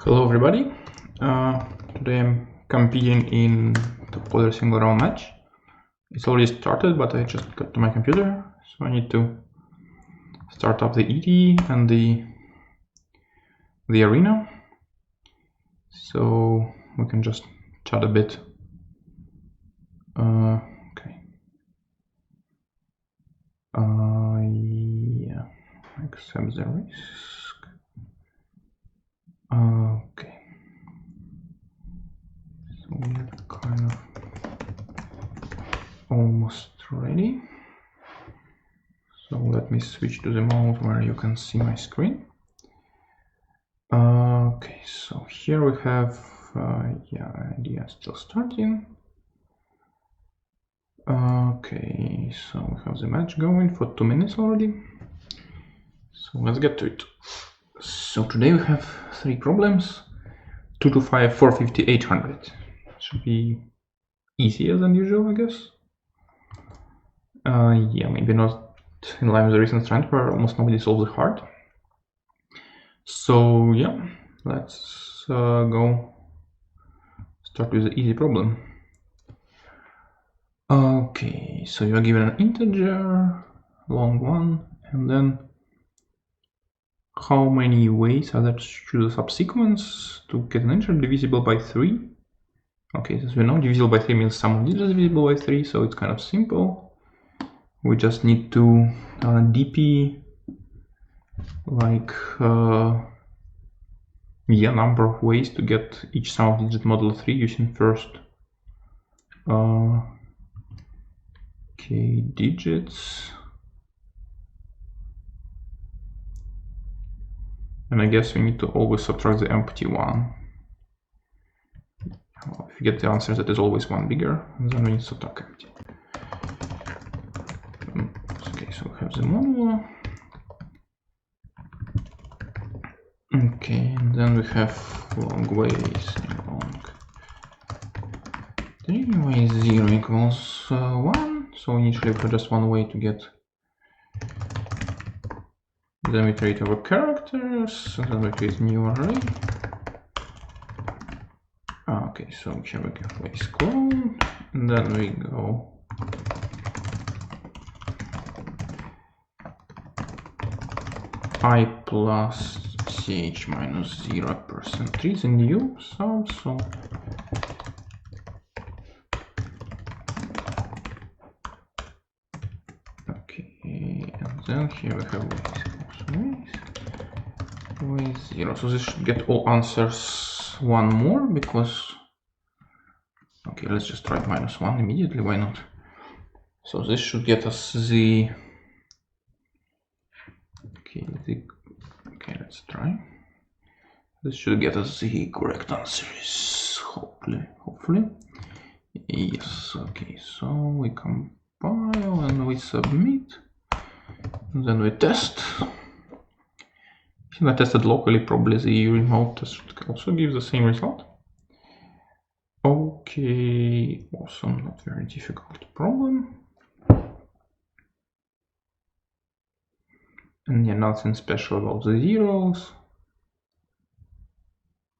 Hello everybody. Today I'm competing in TopCoder single round match. It's already started, but I just got to my computer, so I need to start up the ED and the arena, so we can just chat a bit. Okay. Yeah, accept the risk. Okay. So we're kind of almost ready. So let me switch to the mode where you can see my screen. Okay, so here we have, idea still starting. Okay, so we have the match going for 2 minutes already. So let's get to it. So today we have 3 problems, 2 to 5, 450, 800. Should be easier than usual, I guess. Yeah, maybe not in line with the recent trend where almost nobody solves it hard. So yeah, let's go start with the easy problem. Okay, so you are given an integer, long one, and then how many ways are there to choose a subsequence to get an integer divisible by 3? Okay, as we know, divisible by 3 means sum of digits divisible by 3, so it's kind of simple. We just need to dp like number of ways to get each sum of digit modulo 3 using first k digits, and I guess we need to always subtract the empty one. Well, if you get the answer that is always one bigger, then we need to subtract empty. Okay, so we have the modulo. Okay, and then we have long ways, long 3 ways 0 equals 1. So initially we have just one way to get. Then we create our characters, and then we create new array. Okay, so here we get ways clone, and then we go I plus ch minus 0% is a new sum, so okay, and then here we have ways 0. So this should get all answers one more, because okay, let's just try -1 immediately, why not? So this should get us the okay, let's try. This should get us the correct answers, hopefully. Yes, okay, so we compile and we submit, and then we test. If I tested locally, probably the remote test should also give the same result. Okay, awesome, not very difficult problem. And yeah, nothing special about the zeros.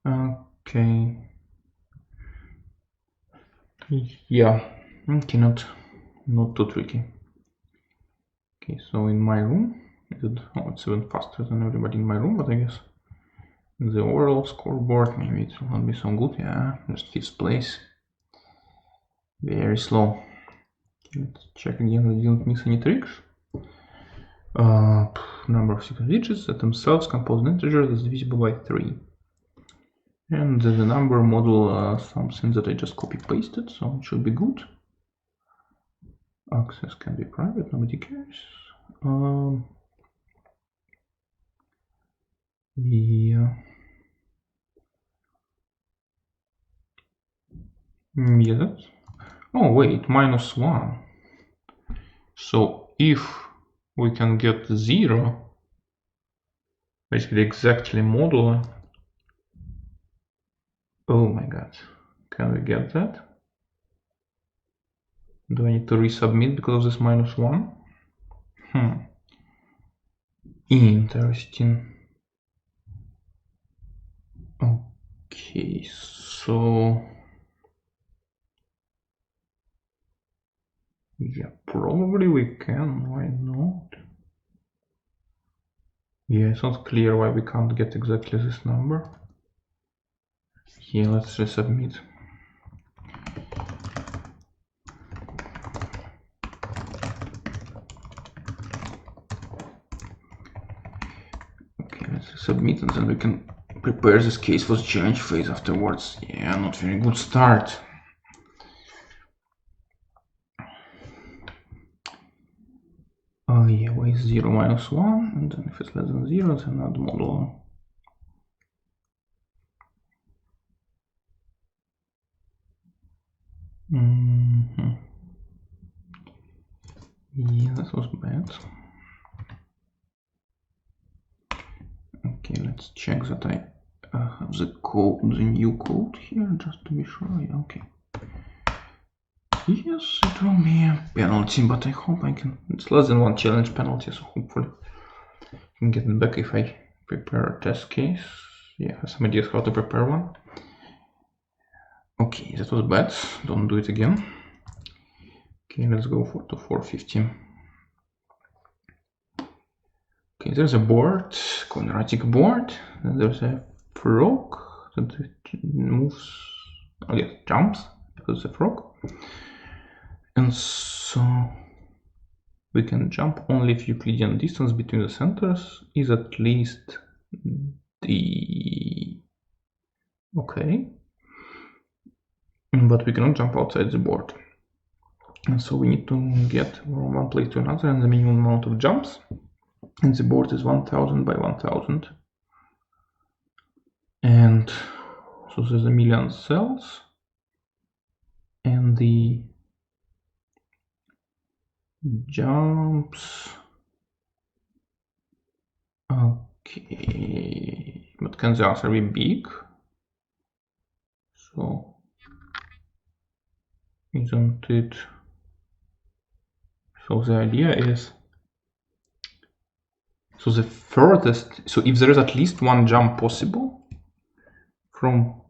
Okay. Yeah, okay, not too tricky. Okay, so in my room, it's even faster than everybody in my room, but I guess the overall scoreboard, maybe it will not be so good. Yeah, just 5th place. Very slow. Okay, let's check again that I didn't miss any tricks. Number of secret digits that themselves compose an integer that's divisible by 3. And the number model something that I just copy pasted, so it should be good. Access can be private, nobody cares. Yeah. Yeah. Oh wait, -1. So if we can get 0, basically exactly modulo. Oh my god, can we get that? Do I need to resubmit because of this -1? Interesting. Okay, so yeah, probably we can, why not? Yeah, it's not clear why we can't get exactly this number. Yeah, let's resubmit. Okay, let's resubmit and then we can prepare this case for the challenge phase afterwards. Yeah, not very good start. Oh yeah, why is 0 minus 1? And then if it's less than 0, then add modulo. Yeah, that was bad. Okay, let's check that I have the code, the new code here, just to be sure. Yeah, okay. Yes, it will be a penalty, but I hope I can. It's less than one challenge penalty, so hopefully I can get it back if I prepare a test case. Yeah, I have some ideas how to prepare one. Okay, that was bad. Don't do it again. Okay, let's go for the 450. Okay, there's a board, quadratic board, and there's a frog that moves, oh yeah, jumps because it's a frog. And so we can jump only if Euclidean distance between the centers is at least the... Okay. But we cannot jump outside the board. And so we need to get from one place to another and the minimum amount of jumps. And the board is 1000 by 1000. And so there's a million cells. And the jumps... Okay, but can the answer be big? So isn't it? So the idea is, so the furthest, so if there is at least one jump possible from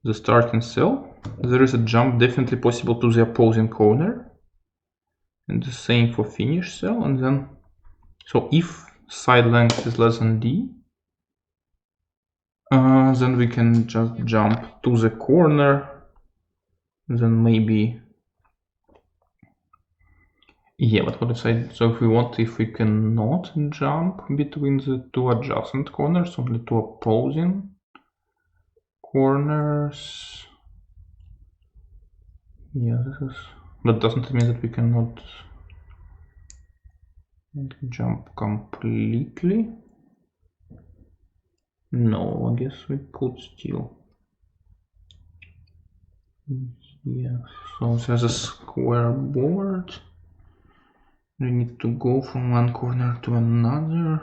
the starting cell, there is a jump definitely possible to the opposing corner, and the same for finish cell. And then, so if side length is less than d, then we can just jump to the corner, then maybe, yeah, but what if if we cannot jump between the two adjacent corners, only two opposing corners? Yeah, but doesn't it mean that we cannot jump completely? No, I guess we could still. Yeah, so there's a square board. We need to go from one corner to another.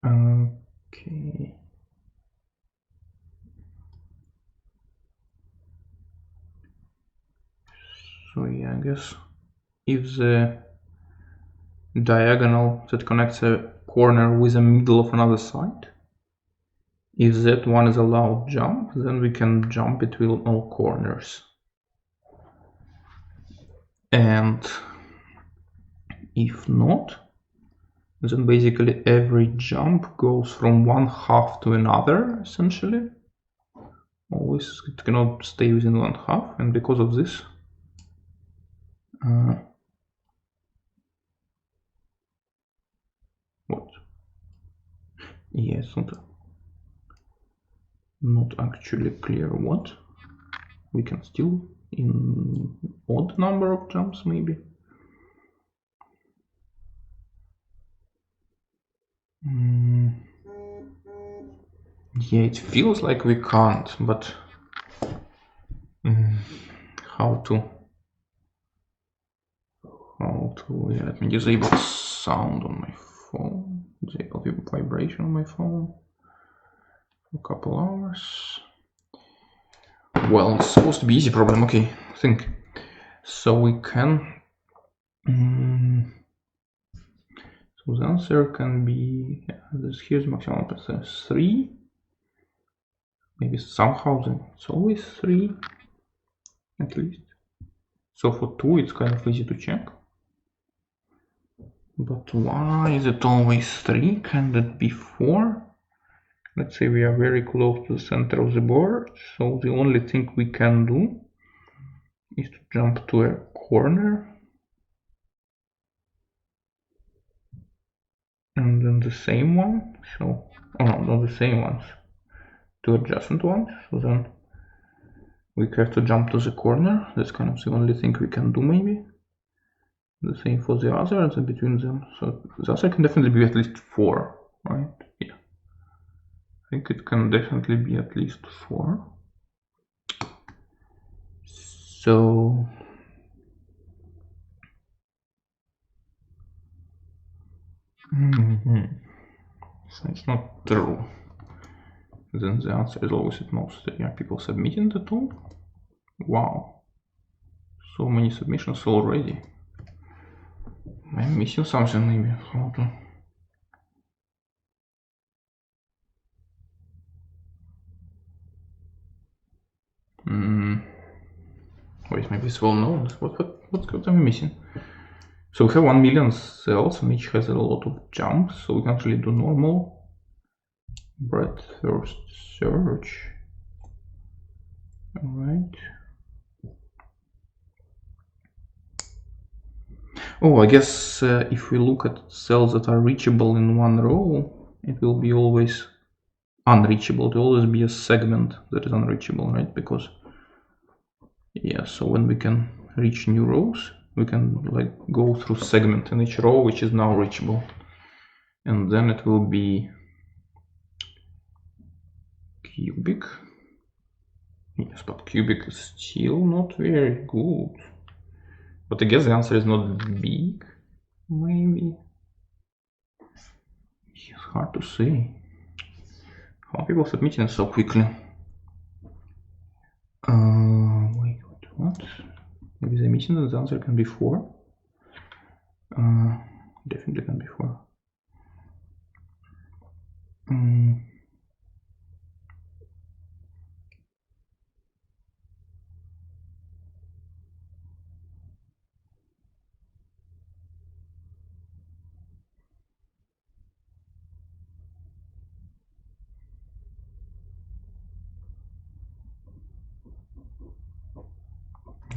Okay. So yeah, I guess if the diagonal that connects a corner with the middle of another side, if that one is allowed jump, then we can jump between all corners. And if not, then basically every jump goes from one half to another, essentially. Always, it cannot stay within one half, and because of this, what? Yes, not actually clear what. We can still in odd number of jumps, maybe. Yeah, it feels like we can't, but how to yeah, let me disable sound on my phone, disable vibration on my phone for a couple hours. Well, it's supposed to be easy problem. Okay, I think so. We can So the answer can be, here's maximum percent 3. Maybe somehow then it's always 3, at least. So for 2 it's kind of easy to check. But why is it always 3? Can that be 4? Let's say we are very close to the center of the board, so the only thing we can do is to jump to a corner and then the same one, so, oh no, not the same ones, two adjacent ones, so then we have to jump to the corner. That's kind of the only thing we can do, maybe. The same for the other, and then between them, so the other can definitely be at least 4, right? Yeah, I think it can definitely be at least 4. So so it's not true. Then the answer is always at most. Yeah, people submitting the tool. Wow, so many submissions already. I'm missing something, maybe. How to... Wait, maybe it's well known. What am I missing? So we have 1 million cells, and each has a lot of jumps, so we can actually do normal breadth first search. Alright. Oh, I guess if we look at cells that are reachable in one row, it will be always unreachable. It will always be a segment that is unreachable, right? Because, yeah, so when we can reach new rows, we can like go through segment in each row, which is now reachable. And then it will be cubic. Yes, but cubic is still not very good. But I guess the answer is not big, maybe. It's hard to say. How are people submitting so quickly? Wait, what? Maybe they're missing that the answer can be 4. Definitely can be 4.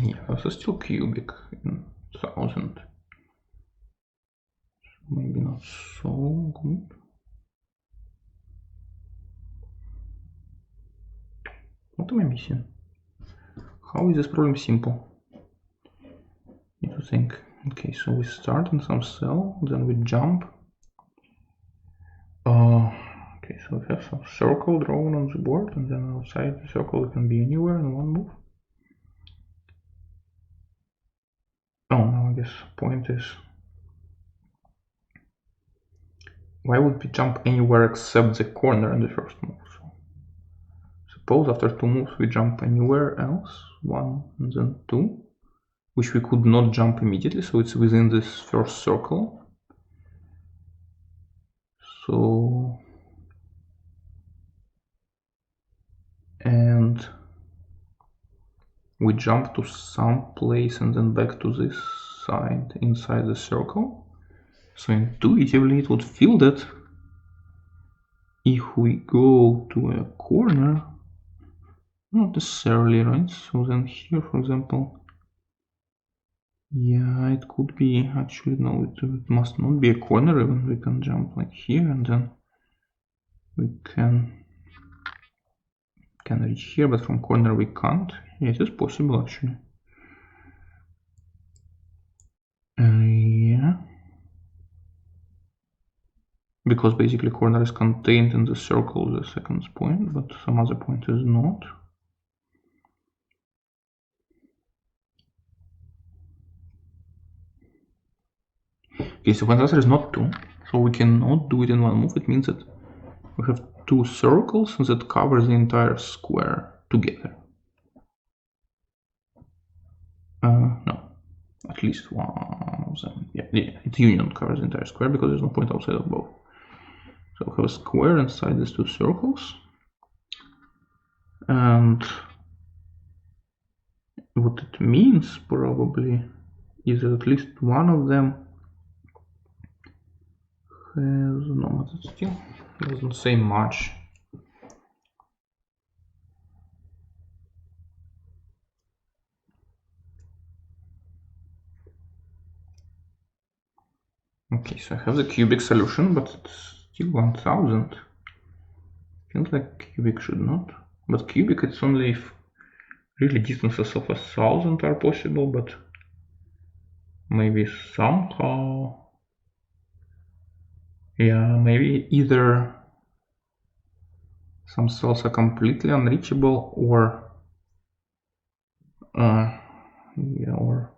Yeah, this is still cubic in 1000. Maybe not so good. What am I missing? How is this problem simple? Need to think. Okay, so we start in some cell, then we jump. Okay, so we have some circle drawn on the board, and then outside the circle it can be anywhere in one move. Oh, now I guess point is, why would we jump anywhere except the corner in the first move? So suppose after 2 moves we jump anywhere else, 1 and then 2, which we could not jump immediately, so it's within this first circle. So, and we jump to some place and then back to this side inside the circle. So intuitively it would feel that if we go to a corner, not necessarily, right? So then here, for example, yeah, it could be, actually no, it must not be a corner even. We can jump like here and then we can reach here, but from corner we can't. Yeah, it is possible actually. Yeah, because basically corner is contained in the circle, the second point, but some other point is not. Okay, so when the answer is not 2, so we cannot do it in one move. It means that we have 2 circles that cover the entire square together. No, at least one of them. Yeah, its union covers the entire square because there's no point outside of both. So we have a square inside these two circles, and what it means probably is that at least one of them has, no, but it still doesn't say much. Okay, so I have the cubic solution, but it's still 1000. Feels like cubic should not, but cubic it's only if really distances of 1000 are possible, but maybe somehow, yeah, maybe either some cells are completely unreachable or yeah, or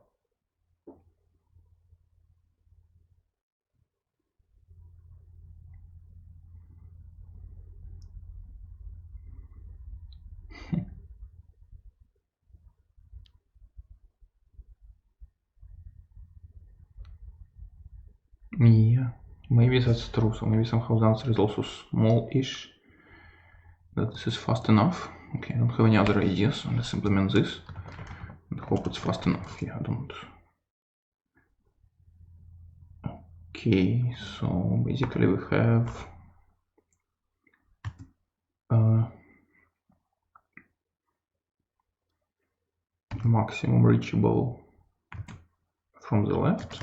yeah, maybe that's true. So maybe somehow the answer is also small-ish. That this is fast enough. Okay, I don't have any other ideas, so let's implement this and hope it's fast enough. Yeah, I don't. Okay, so basically we have maximum reachable from the left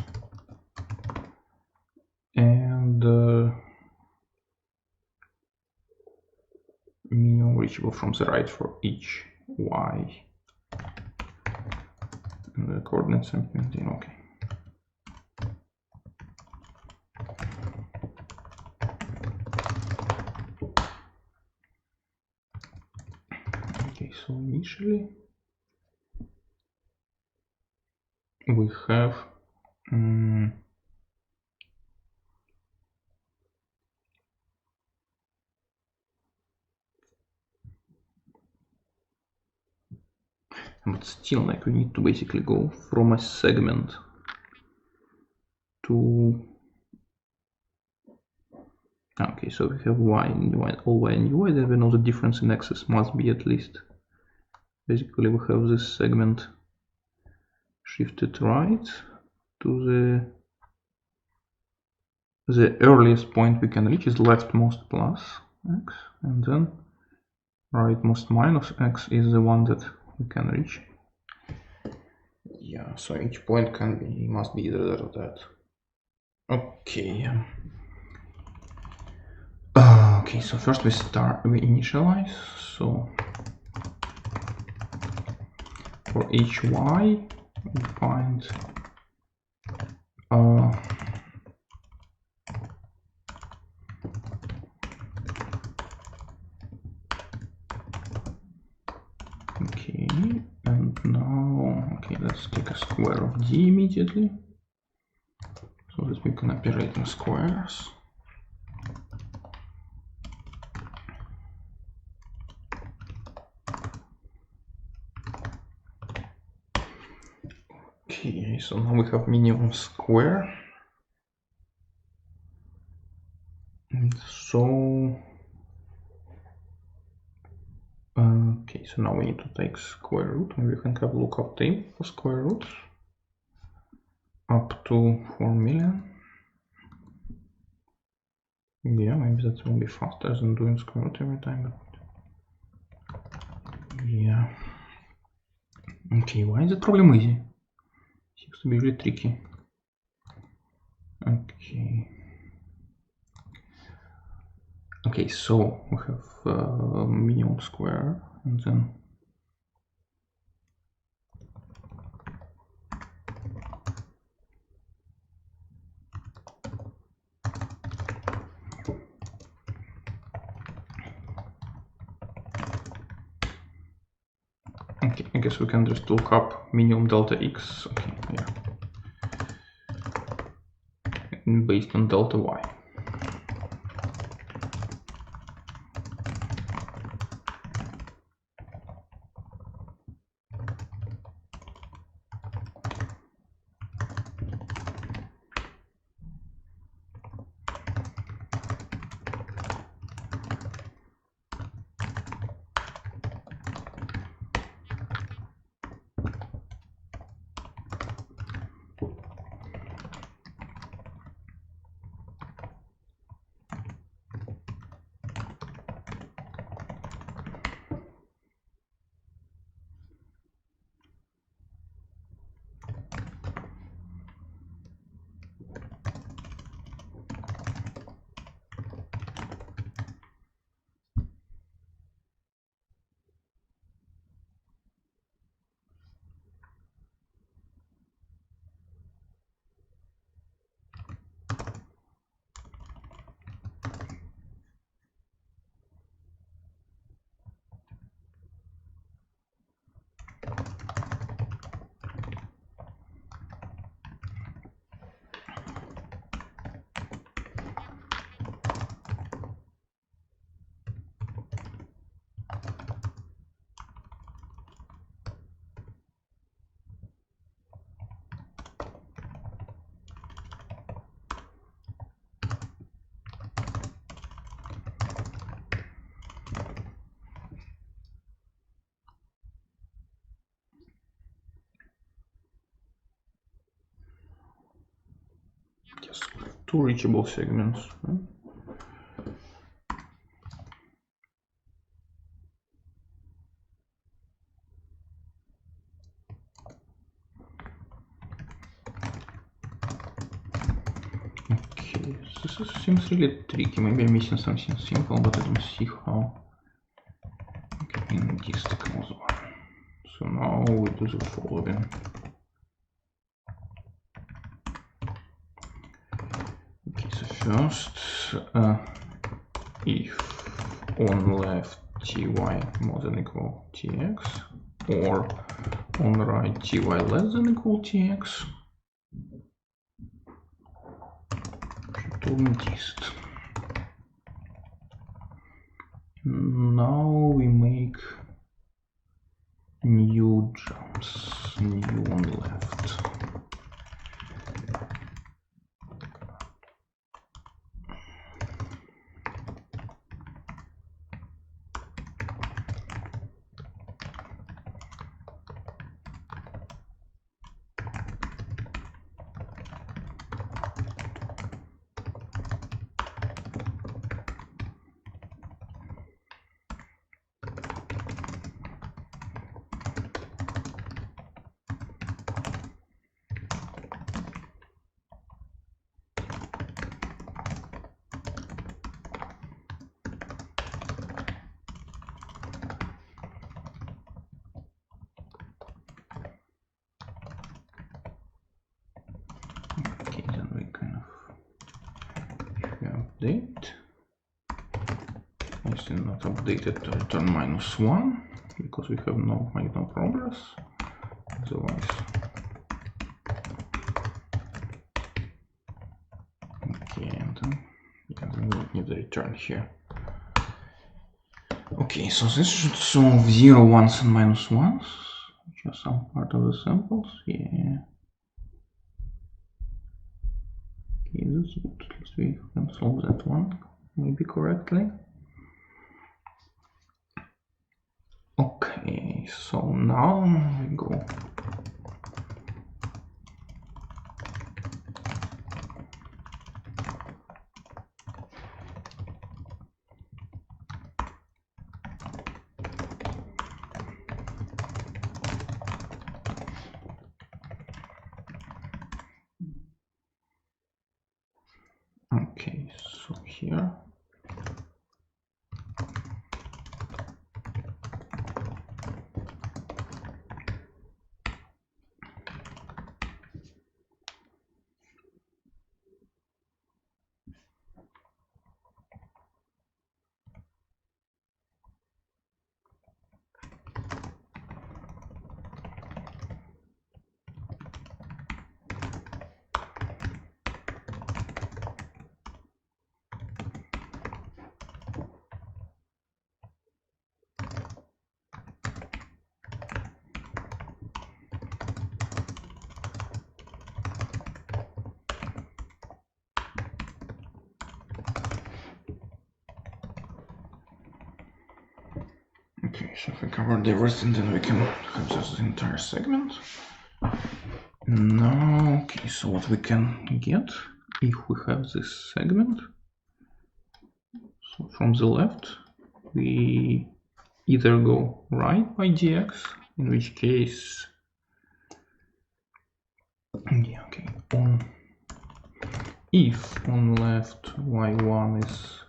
and minimum reachable from the right for each y. And the coordinates implementing, okay. Okay, so initially we have but still, like, we need to basically go from a segment to, okay, so we have y and y, all y and y, then we know the difference in x's must be at least, basically we have this segment shifted right to the earliest point we can reach is leftmost plus x, and then rightmost minus x is the one that we can reach. Yeah, so each point can be, must be either that or that. Okay. Okay, so first we initialize, so for each y we find okay, and now, okay, let's take a square of d immediately, so that we can operate in squares. Okay, so now we have minimum square. And so, okay, so now we need to take square root, and we can have lookup table for square roots up to 4 million. Yeah, maybe that will be faster than doing square root every time. But yeah. Okay, why is the problem easy? Seems to be really tricky. Okay. Okay, so we have minimum square, and then okay, I guess we can just look up minimum delta x. Okay, yeah, based on delta y. two reachable segments. Okay, this seems really tricky. Maybe I'm missing something simple, but I don't see how. Okay, in this equals 1. So now we do the following. Okay, so first, if on left ty more than equal tx, or on right ty less than equal tx, return dist. Now we make new jumps, new on left. Okay, then we kind of update. I still not updated to return -1 because we have no progress. Otherwise, okay, and then we need the return here. Okay, so this should solve 0, 1s and -1s, which are some part of the samples. Yeah. Okay, that's good. At least we can solve that one maybe correctly. Okay, so now we go. Okay, so here. Okay, so if we covered everything, then we can have just the entire segment. Now, okay, so what we can get if we have this segment. So from the left, we either go right by dx, in which case, yeah, okay, if on left y1 is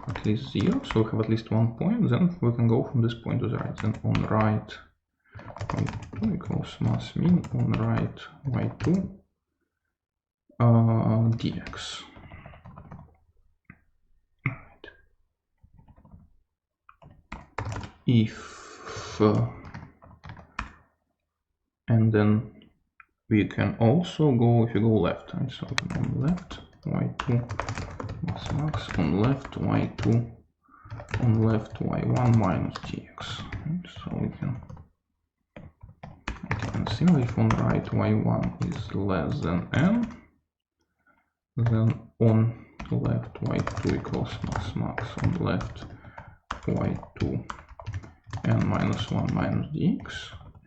at least 0, so we have at least 1 point, then we can go from this point to the right. Then on right y2 equals mass min, on right y2 dx. Right. If and then we can also go, if you go left, right? So on left y2 max, on left y2, on left y1 minus dx. Right? So we can, okay, and similarly, if on right y1 is less than n, then on left y2 equals max, on left y2 n minus 1 minus dx,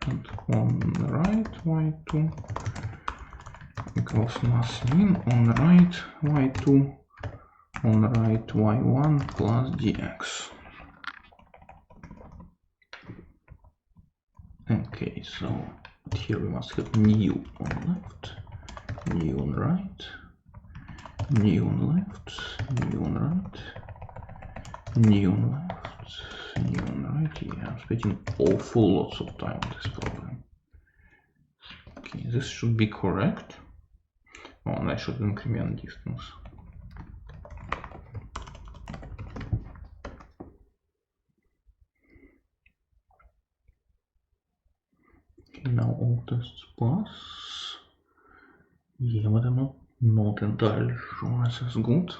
and on right y2 equals mass min on right y2 on right y1 plus dx. Okay, so here we must have new on left, new on right, new on left, new on right, new on left, new on right. Yeah, I'm spending awful lots of time on this problem. Okay, this should be correct. Oh, and I should increment distance. Okay, now all tests pass. Yeah, but I'm not entirely sure this is good.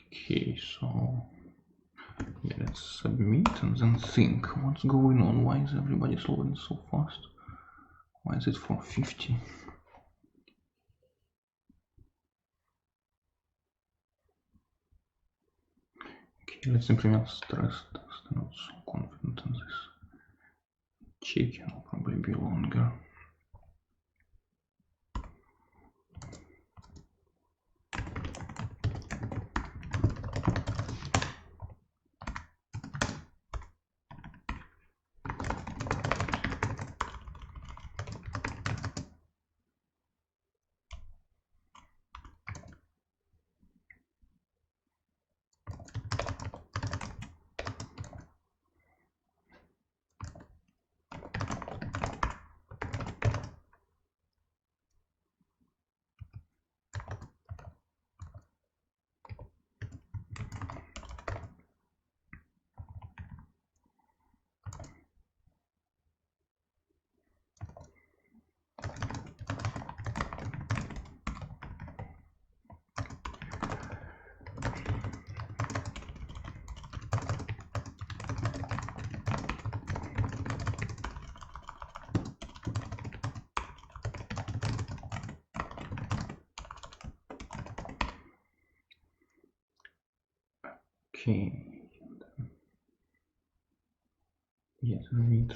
Okay, so yeah, let's submit and then think what's going on. Why is everybody loading so fast? Why is it 450? Okay, let's implement stress test. I'm not so confident in this. Checking will probably be longer. Okay. Yes, I need to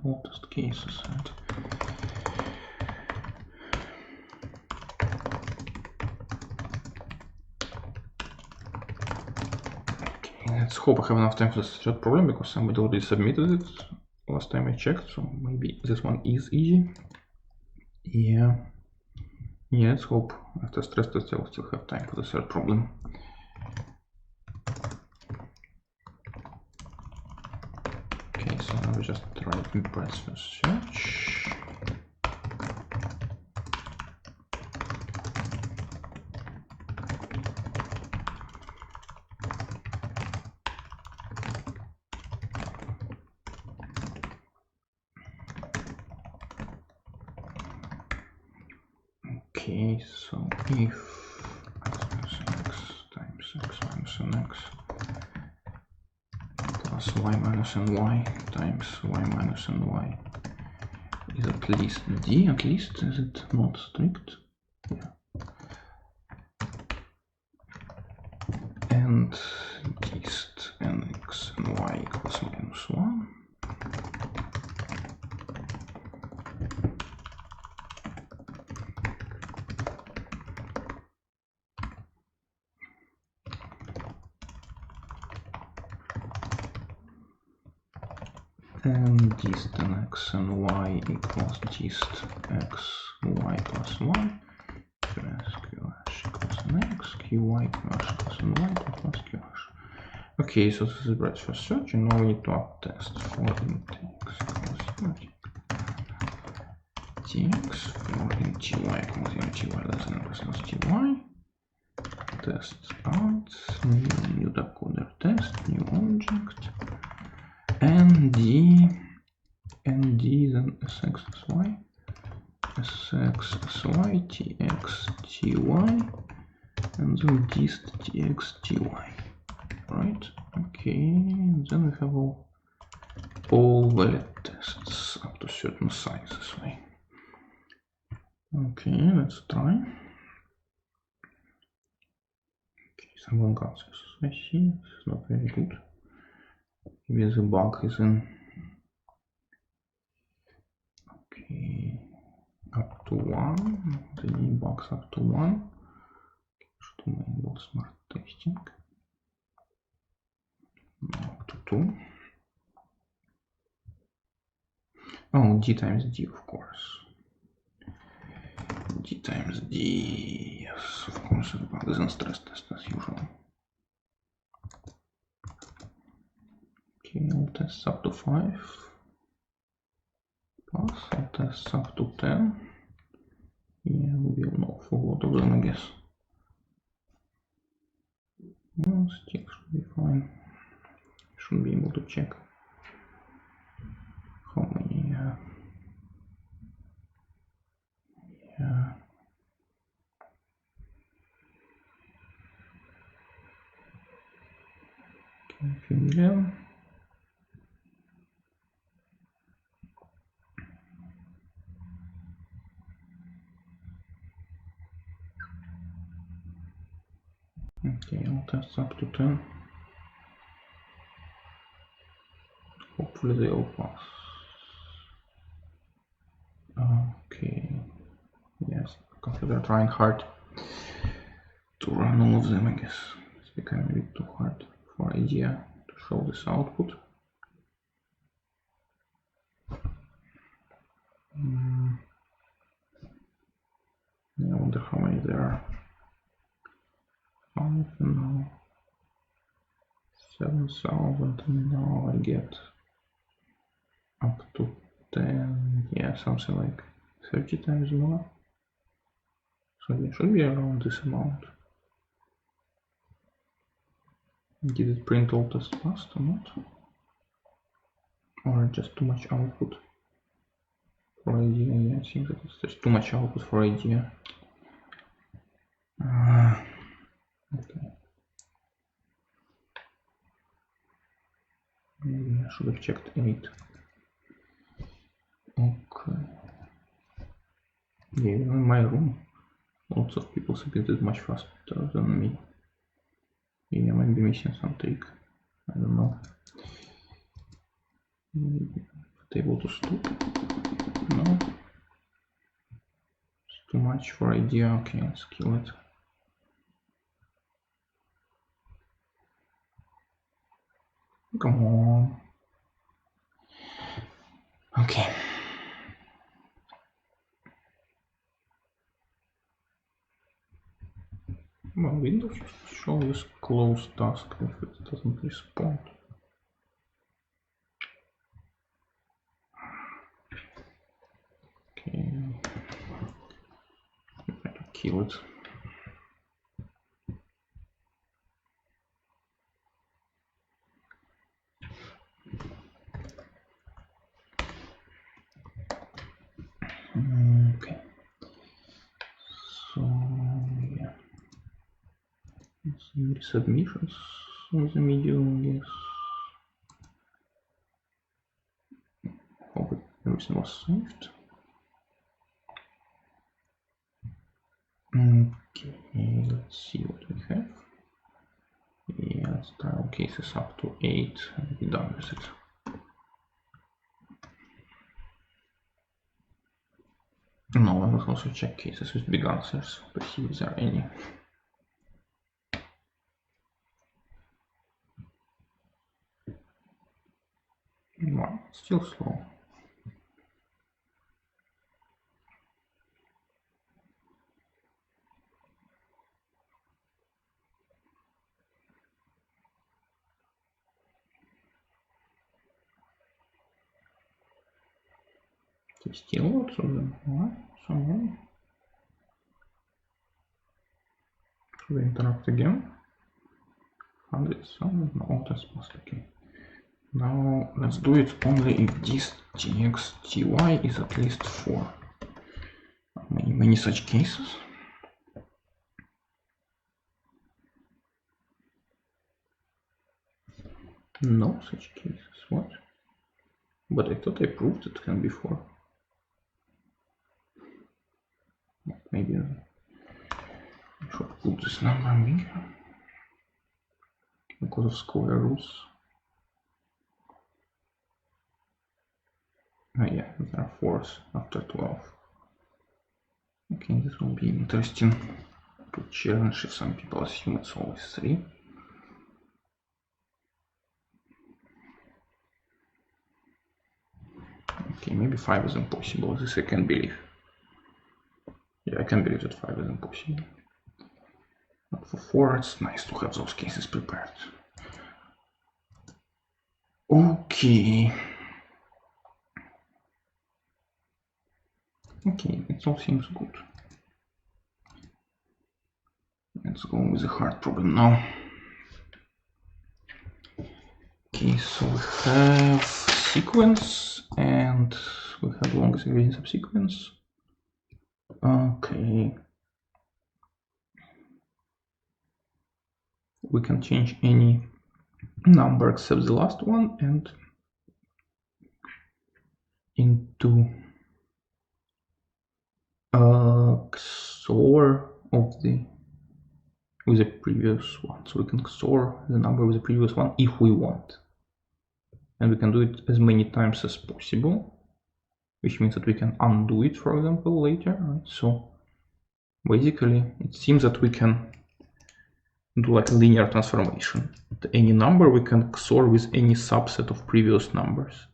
all test cases, right? Let's hope I have enough time for this third problem because somebody already submitted it last time I checked, so maybe this one is easy. Yeah, let's hope after stress test I will still have time for the third problem. Okay, so now we just write breadth first search. Okay, so if x minus x times x minus nx plus y minus ny times y minus ny is at least d, is it not strict? Yeah. And dist nx and y equals minus 1. And dist x and y equals dist x y plus 1 qs qh equals nx qy qh equals ny plus qh. Okay, so this is breadth first search, and now we need to attest for int x equals 30 tx for int ty equals int y less than equals ty. Test out, new TopCoder test, new object, and d then sx sy, sx sy, tx ty and then dist txt y, right? Okay, and then we have all valid tests up to certain size this way. Okay, let's try. Okay, some wrong answers I see. This is not very good. Maybe the bug is in. Okay, up to 1. The new box up to 1. To enable smart testing. Up to 2. Oh, d times d, of course. D times d, yes, of course, the bug is in stress test as usual. Okay, all tests up to 5. Pass, all tests up to 10. Yeah, we will know for a lot of them, I guess. Well, stick should be fine. Should be able to check how many. Yeah. Okay, a few million. Okay, all tests up to 10. Hopefully they all pass. Okay. Yes, because they're trying hard to run all of them, I guess. It's becoming a bit too hard for idea to show this output. I wonder how many there are. 5 and now 7,000, and now I get up to 10, yeah, something like 30 times more. So it should be around this amount. Did it print all tests fast or not? Or just too much output for idea? Yeah, I think that it's just too much output for idea. Okay. Maybe I should have checked 8. Okay. Yeah, in my room, lots of people submitted much faster than me. Yeah, I might be missing some trick. I don't know. Able to stop? No. It's too much for idea. Okay, let's kill it. Come on. Okay. Well, Windows shows this close task if it doesn't respond. Okay. Try to kill it. Okay. So yeah. Some resubmissions on the medium, I guess. Hope everything was saved. Okay, let's see what we have. Yeah, let's try all cases up to 8 and be done with it. No, I will also check cases with big answers to see if there are any. Wow, still slow. Still lots of them. What? So wrong. Should we interrupt again? 100,000. No, all tests passed. Okay. Now let's do it only if this txt is at least 4. Many such cases. No such cases. What? But I thought I proved it can before. Maybe I should put this number bigger because of square roots. Oh yeah, there are 4s after 12. Okay, this will be interesting to challenge if some people assume it's always 3. Okay, maybe 5 is impossible. This I can believe. Yeah, I can believe that 5 is impossible. But for 4, it's nice to have those cases prepared. Okay. Okay, it all seems good. Let's go with the hard problem now. Okay, so we have sequence and we have longest ingredient subsequence. Okay. We can change any number except the last one and into XOR of the with the previous one. So we can XOR the number with the previous one if we want. And we can do it as many times as possible, which means that we can undo it, for example, later. Right? So basically, it seems that we can do like a linear transformation. Any number we can XOR with any subset of previous numbers.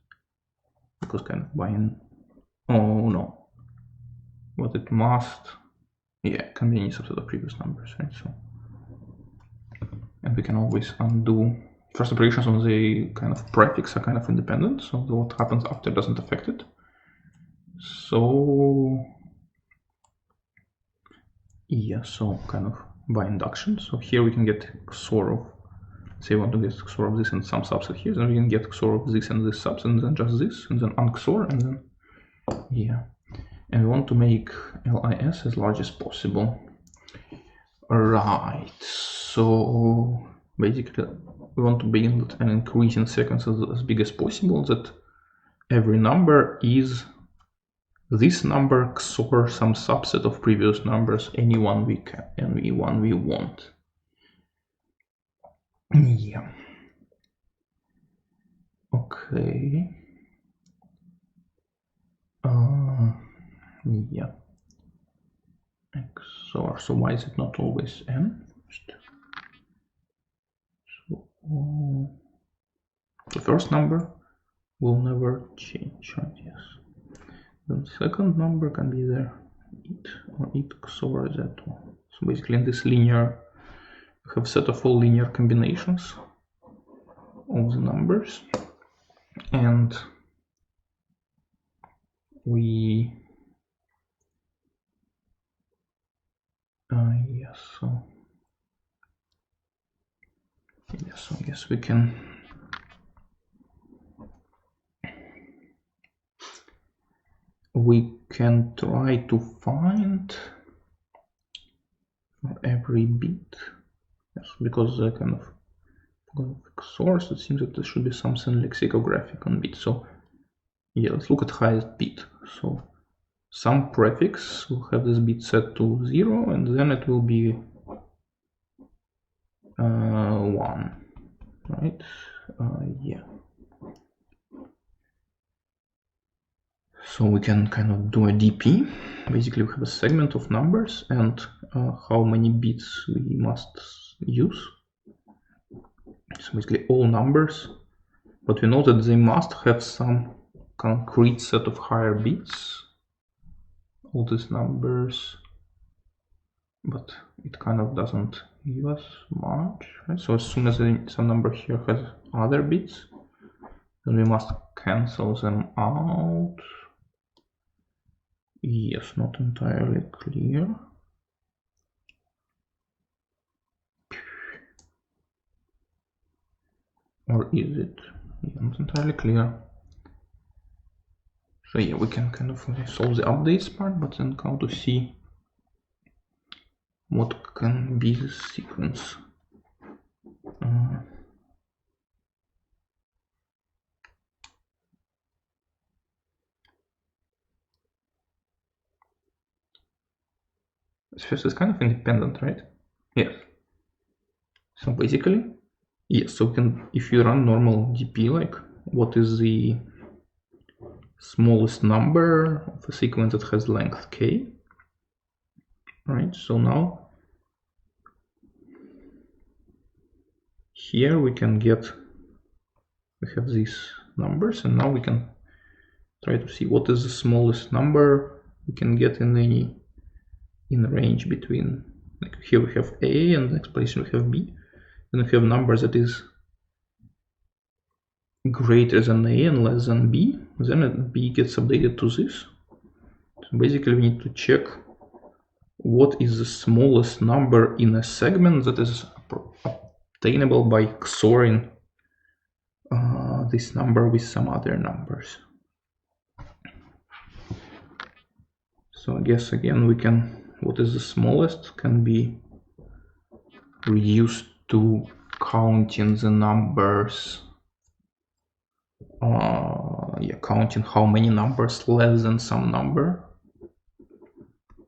Because kind of buying, oh no, but it must, yeah, it can be any subset of previous numbers, right? So, and we can always undo. First operations on the kind of prefix are kind of independent, so what happens after doesn't affect it. So yeah, so kind of by induction. So here we can get XOR of, say we want to get XOR of this and some subset here, then we can get XOR of this and this subset, and then just this, and then unXOR, and then, yeah. And we want to make LIS as large as possible. Right, so basically we want to build an increasing sequence as big as possible, that every number is this number XOR some subset of previous numbers, any one we can, any one we want. Yeah. Okay. Yeah. XOR. So why is it not always n? So the first number will never change, right? Yes. Then second number can be there, it or it XOR that one. So basically in this linear, we have set of all linear combinations of the numbers, and we yes, so yes, I guess we can try to find for every bit, yes, because the kind of source, it seems that there should be something lexicographic on bit. So yeah, let's look at highest bit. So some prefix will have this bit set to 0, and then it will be 1, right? Yeah. So we can kind of do a DP. Basically, we have a segment of numbers and how many bits we must use. So basically all numbers, but we know that they must have some concrete set of higher bits. All these numbers, but it kind of doesn't give us much, right? So as soon as some number here has other bits, then we must cancel them out. Yes, not entirely clear. Or is it? Yeah, not entirely clear. So yeah, we can kind of solve the updates part, but then come to see what can be the sequence. first is kind of independent, right? Yes. So basically, yes, so if you run normal DP, like what is the smallest number of a sequence that has length k, right? So now here we have these numbers, and now we can try to see what is the smallest number we can get in the range between, like here we have a, and the explanation we have b, and we have numbers that is greater than a and less than b, then b gets updated to this. So basically we need to check what is the smallest number in a segment that is obtainable by XORing this number with some other numbers. So I guess again we can, what is the smallest can be reduced to counting the numbers, counting how many numbers less than some number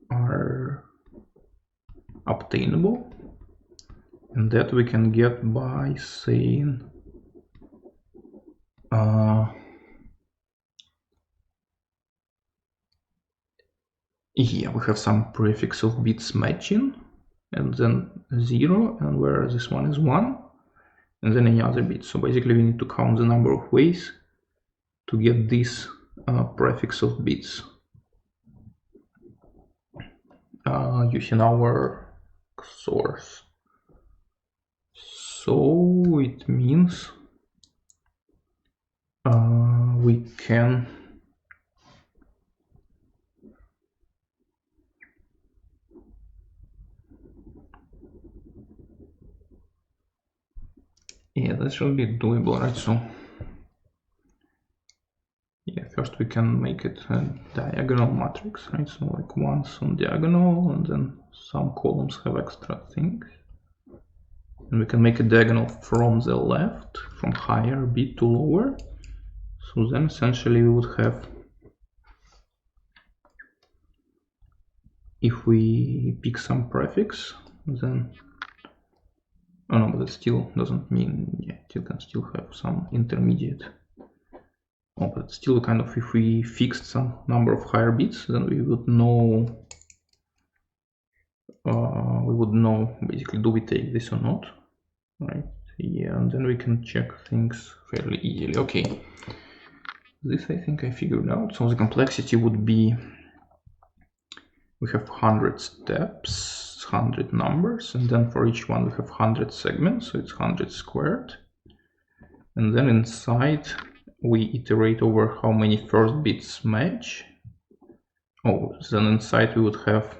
are obtainable, and that we can get by saying yeah, we have some prefix of bits matching, and then 0, and where this one is 1, and then any other bit. So basically we need to count the number of ways to get this prefix of bits using our source. So it means we can that should be doable, right? So yeah, first we can make it a diagonal matrix, right? So like once on diagonal, and then some columns have extra things. And we can make a diagonal from the left, from higher bit to lower. So then essentially we would have, if we pick some prefix, then, oh no, but it still doesn't mean, yeah, you can still have some intermediate. Oh, but still kind of, if we fixed some number of higher bits, then we would know, basically, do we take this or not, right? Yeah, and then we can check things fairly easily. Okay, this I think I figured out. So the complexity would be, we have 100 steps, 100 numbers, and then for each one we have 100 segments, so it's 100 squared. And then inside we iterate over how many first bits match. Oh, then inside we would have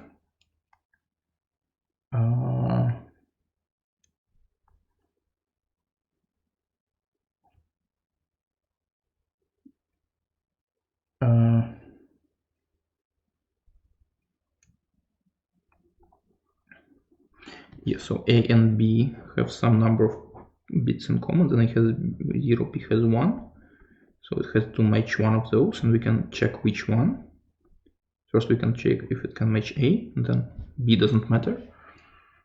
yeah, so A and B have some number of bits in common, then it has 0, P has 1. So it has to match one of those, and we can check which one. First we can check if it can match A, and then B doesn't matter.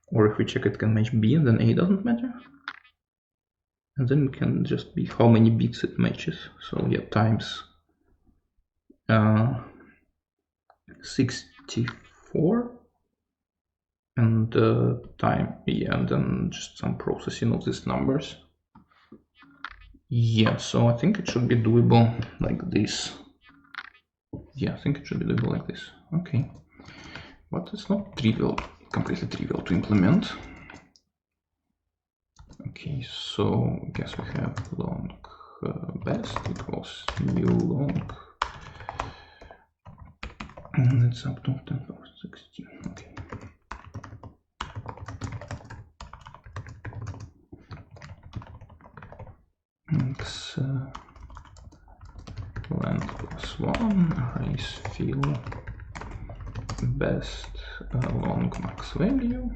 Or if we check it can match B, and then A doesn't matter. And then we can just be how many bits it matches. So yeah, times 64. And time, yeah, and then just some processing of these numbers. Yeah, so I think it should be doable like this. Yeah, I think it should be doable like this. Okay, but it's not trivial, completely trivial to implement. Okay, so I guess we have long best equals new long, and it's up to 10 power 16. Okay. X length plus 1 raise fill best long max value,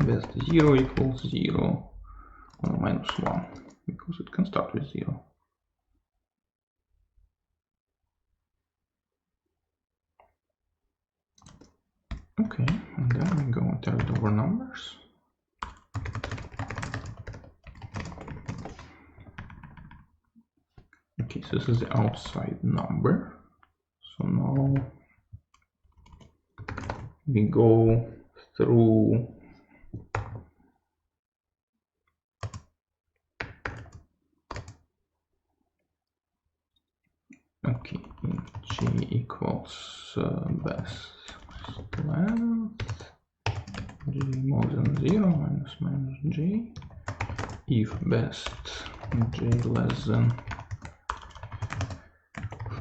best 0 equals 0 minus 1, because it can start with 0. Okay, and then we go and iterate over numbers. Okay, so this is the outside number. So now we go through okay, G equals best length, G more than 0 minus G, if best G less than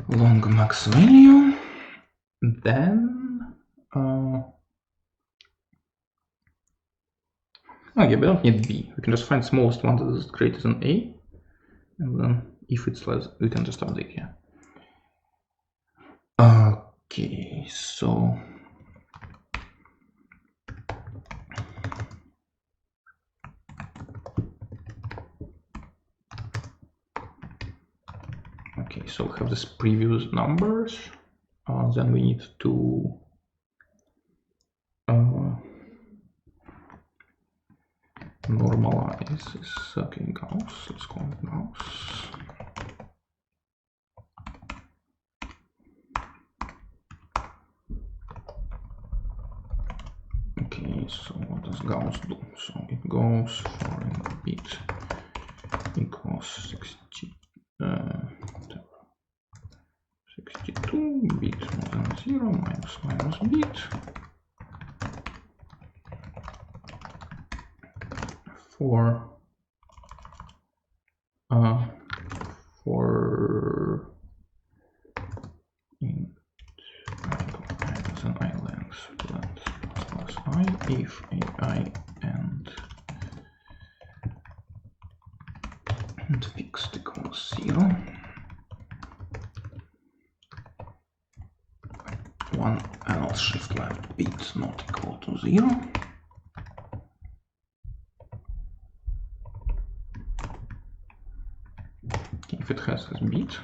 long max value, then okay, we don't need B. We can just find smallest one that is greater than A, and then if it's less, we can just update here. Okay, so okay, so we have this previous numbers. Then we need to normalize this. Okay, Gauss. Let's call it Gauss. Okay, so what does Gauss do? So it goes for a bit equals 62 bit more than 0 minus bit for int I as an I length plus I if AI and fixed equals 0. One else shift left bit not equal to 0. If it has this bit,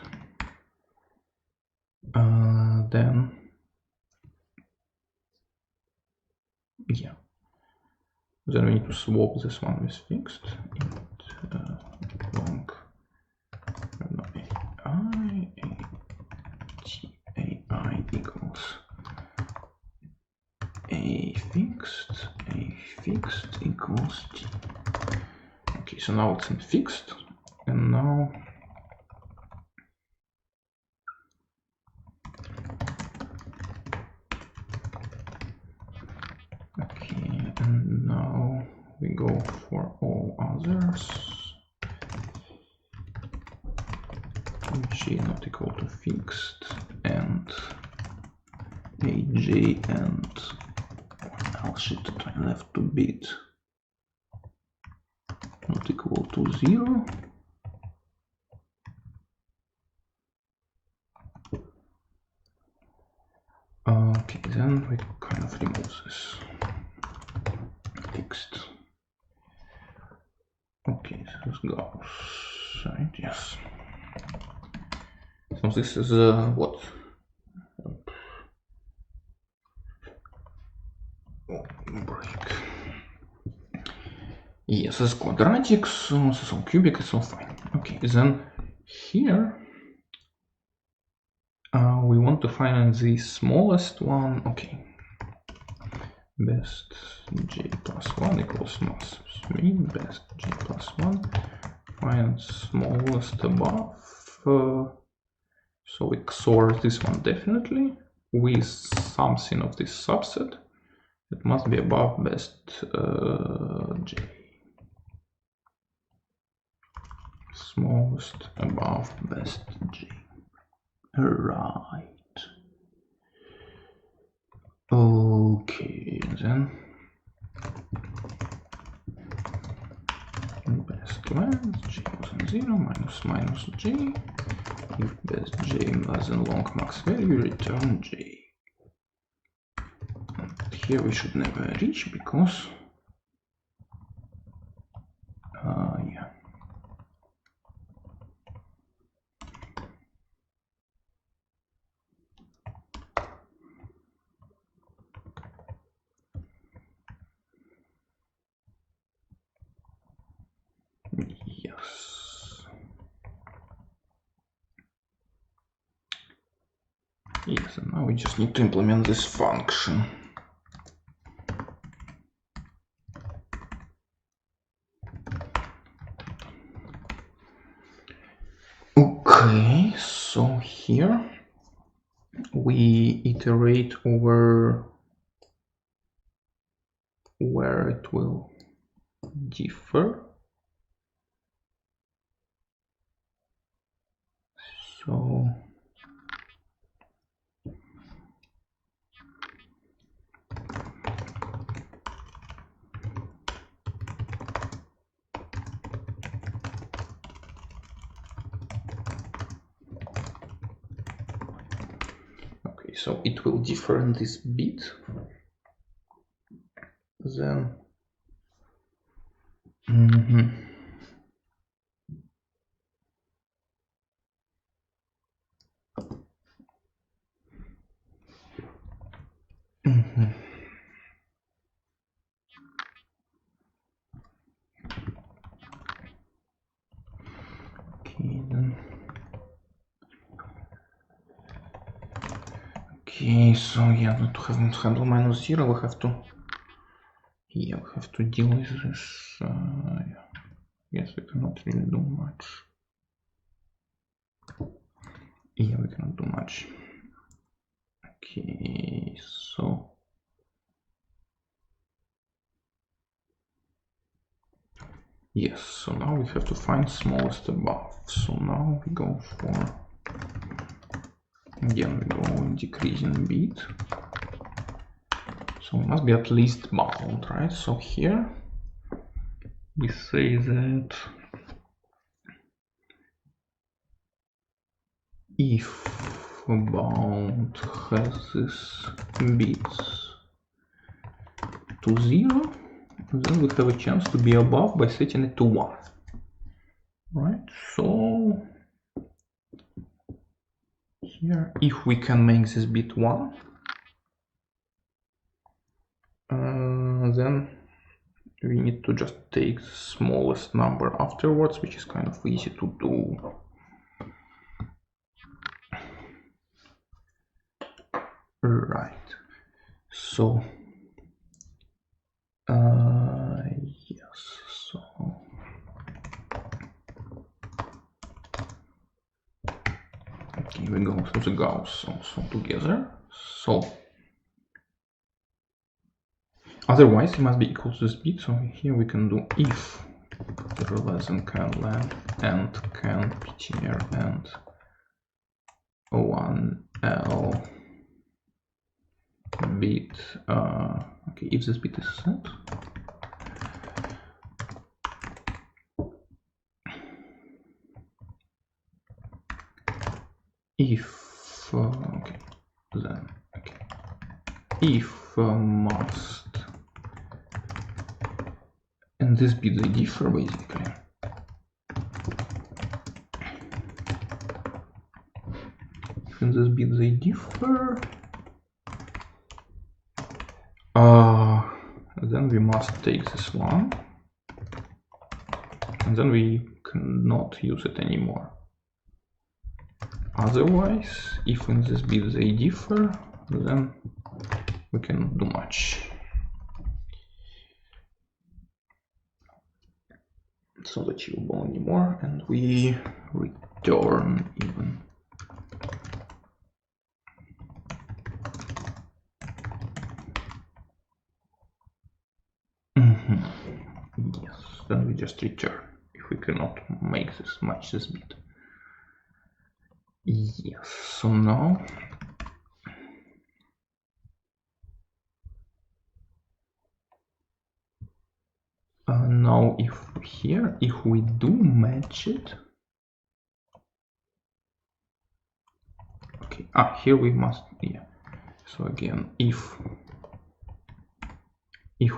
then yeah, then we need to swap this one with fixed int long AI equals a fixed equals t. Okay, so now it's in fixed, and now okay, and now we go for all others. G not equal to fixed and AJ and I'll shit that I left to bit not equal to 0. Okay, then we kind of remove this fixed. Okay, so this goes right, yes. So this is what? Oh, break. Yes, it's quadratic, so this is all cubic, it's all fine. Okay, then here we want to find the smallest one. Okay, best J plus 1 equals mass. Mean best J plus 1 find smallest above. So we XOR this one definitely with something of this subset. It must be above best J. Smallest above best J. Right. Okay, then best length J was on 0 minus J. If best J less than long max value, return J. And here we should never reach because yeah. Yes. Yes, and now we just need to implement this function. Okay, so here we iterate over where it will differ. So okay, so it will differ in this bit. Then okay, then okay, so yeah, to have handle -0, we have to deal with this. Yeah. Yes, we cannot really do much. Yeah, we cannot do much. Okay, so yes, so now we have to find smallest above. So now we go for, again, we go in decreasing bit. So it must be at least bound, right? So here we say that if bound has this bits to 0, then we have a chance to be above by setting it to 1. Right? So here, if we can make this bit 1, then we need to just take the smallest number afterwards, which is kind of easy to do. Right. So yes, so okay, we go through the Gauss also together. So otherwise it must be equal to this bit. So here we can do if less than can length and can ptr and 1l bit. Okay, if this bit is set, if okay, then okay, if must, and this bit they differ basically. If in this bit they differ, then we must take this one, and then we cannot use it anymore. Otherwise, if in this bit they differ, then we cannot do much. It's not achievable anymore, and we return even. Yes, then we just return if we cannot make this bit. Yes, so now now if we do match it, okay, here we must, yeah. So again, if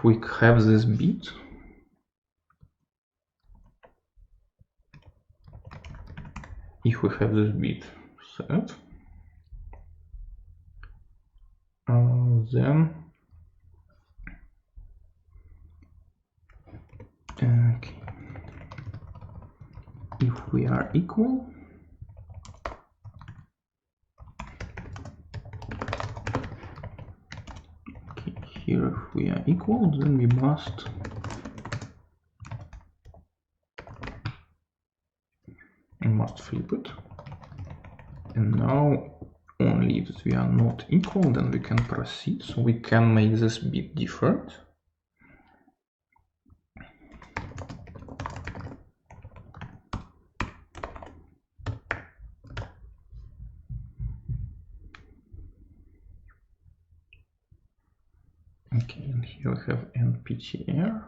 we have this bit, set, then okay, if we are equal, okay, here if we are equal, then we must flip it. And now only if we are not equal, then we can proceed. So we can make this bit different. Okay, and here we have nptr.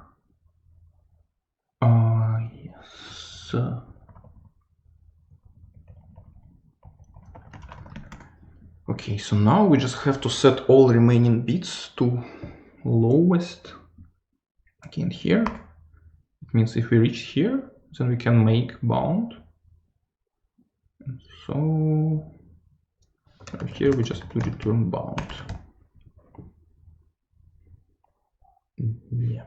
Yes. Okay, so now we just have to set all remaining bits to lowest. Again, here. It means if we reach here, then we can make bound. And so here we just do return bound. Yeah.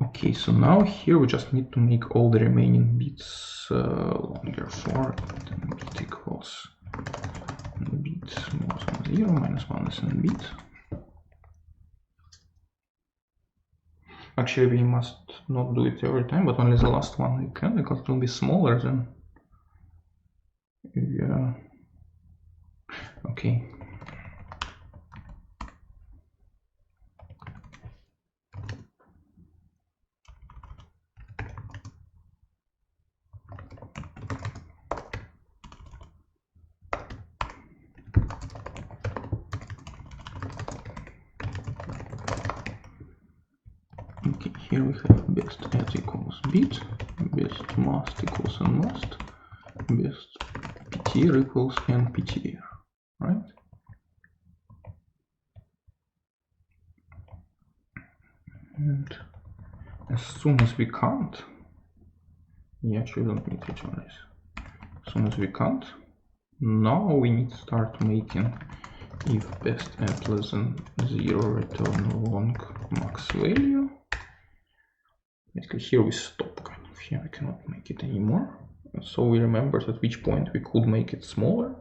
Okay, so now here we just need to make all the remaining bits longer. For bit equals bit smaller than 0 minus 1 is in bit. Actually, we must not do it every time, but only the last one we can, because it will be smaller than. Yeah. Okay. Okay, here we have best at equals bit, best must equals and must, best ptr equals nptr, right? And as soon as we can't, yeah, actually don't need to return this. As soon as we can't, now we need to start making if best at less than 0 return long max value. Basically here we stop, kind of. Here we cannot make it anymore. So we remembered at which point we could make it smaller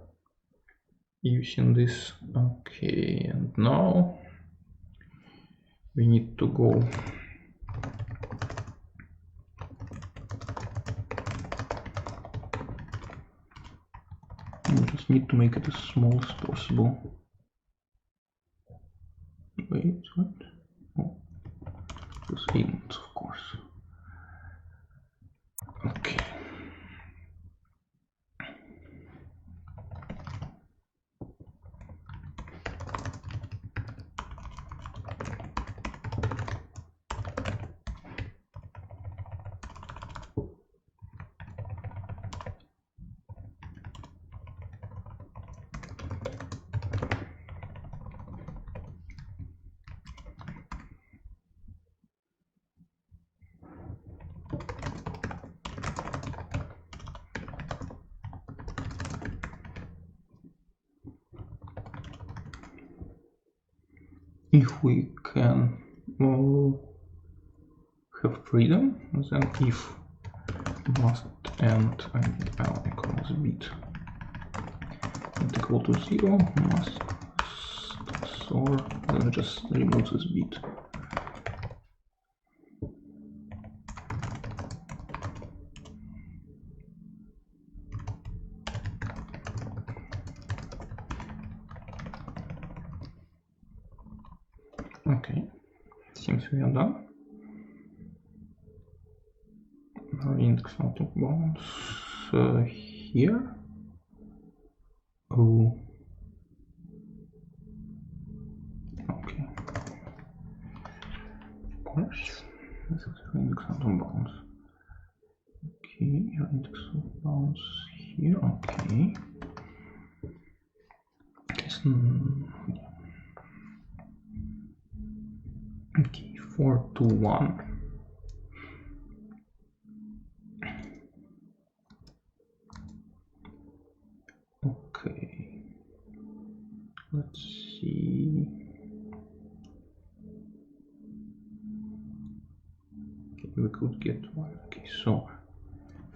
using this. Okay, and now we need to go we just need to make it as small as possible. Wait, what? Oh, this isn't, of course. Okay. If we can have freedom, then if must end l equals bit and equal to 0, must store, then just remove this bit. Okay, seems we are done. Our index out of bounds here. Oh, okay. Of course, this is our index out of bounds. Okay, our index of bounds here. Okay. Okay, 4 to 1. Okay, let's see. Okay, we could get one. Okay, so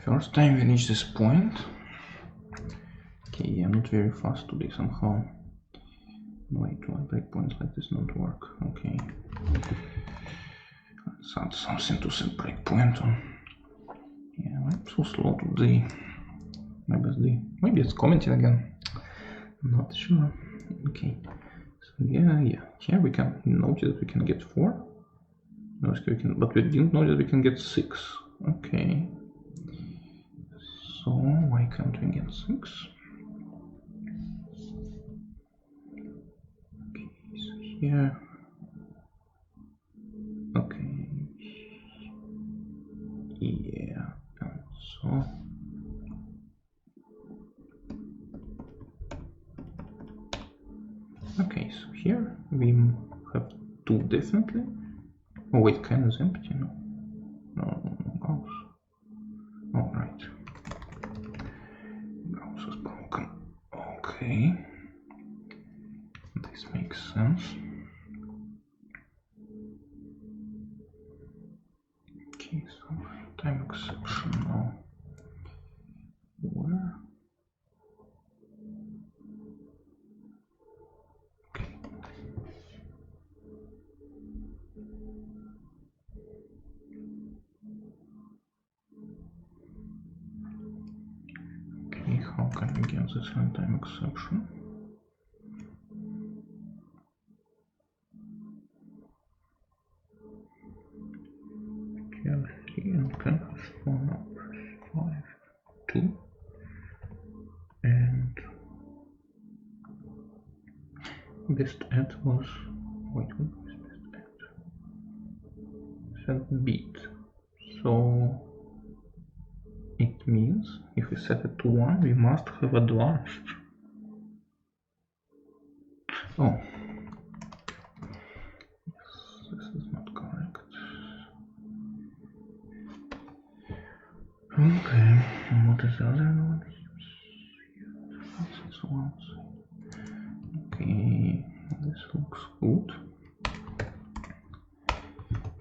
First time we reach this point. Okay, I'm not very fast today somehow. Wait, why breakpoints like this don't work? Okay. Let's add something to set breakpoint on. Yeah, I'm so slow today. Maybe it's commenting again. Not sure. Okay. So yeah. Here we can notice that we can get 4. But we didn't know that we can get 6. Okay. So why can't we get 6? Okay, so here. Okay. Yeah, and so. Okay, so here we have 2 definitely. Oh wait, can is empty? No. Gauss. Oh right. Gauss is broken. Okay. This makes sense. Okay, so time exception now. Where? Okay. Okay, how can we get this runtime exception? Here and can have 4 numbers, 5, 2, and best add was, wait, what was best add? Set beat. So it means if we set it to 1, we must have advanced. Oh, yes, this is not correct. Okay, and what is the other one? Okay, this looks good.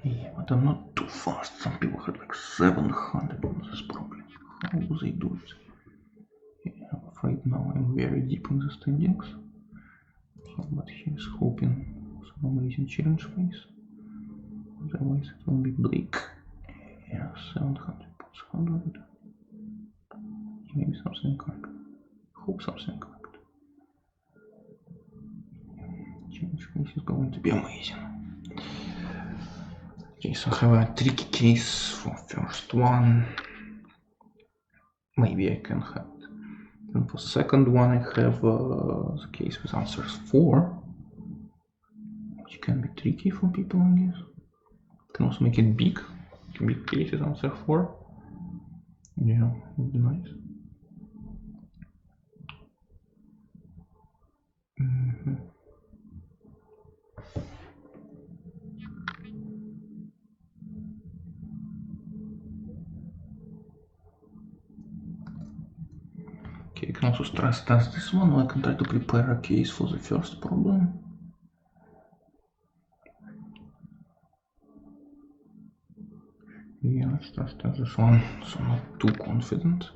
Yeah, but I'm not too fast. Some people had like 700 on this problem. How do they do it? Yeah, I'm afraid now I'm very deep in the standings. So, but here's hoping for some amazing challenge phase. Otherwise it will be bleak. Yeah, 700 plus 100. Maybe something correct. Hope something correct. Challenge phase is going to be amazing. Okay, so I have a tricky case for first one. Maybe I can have it. And for second one, I have the case with answers 4, which can be tricky for people, I guess. Can also make it big. Big case is answer 4. Yeah, would be nice. Okay, I can also stress test this one, or I can try to prepare a case for the first problem. Yeah, let's stress test this one, so I'm not too confident.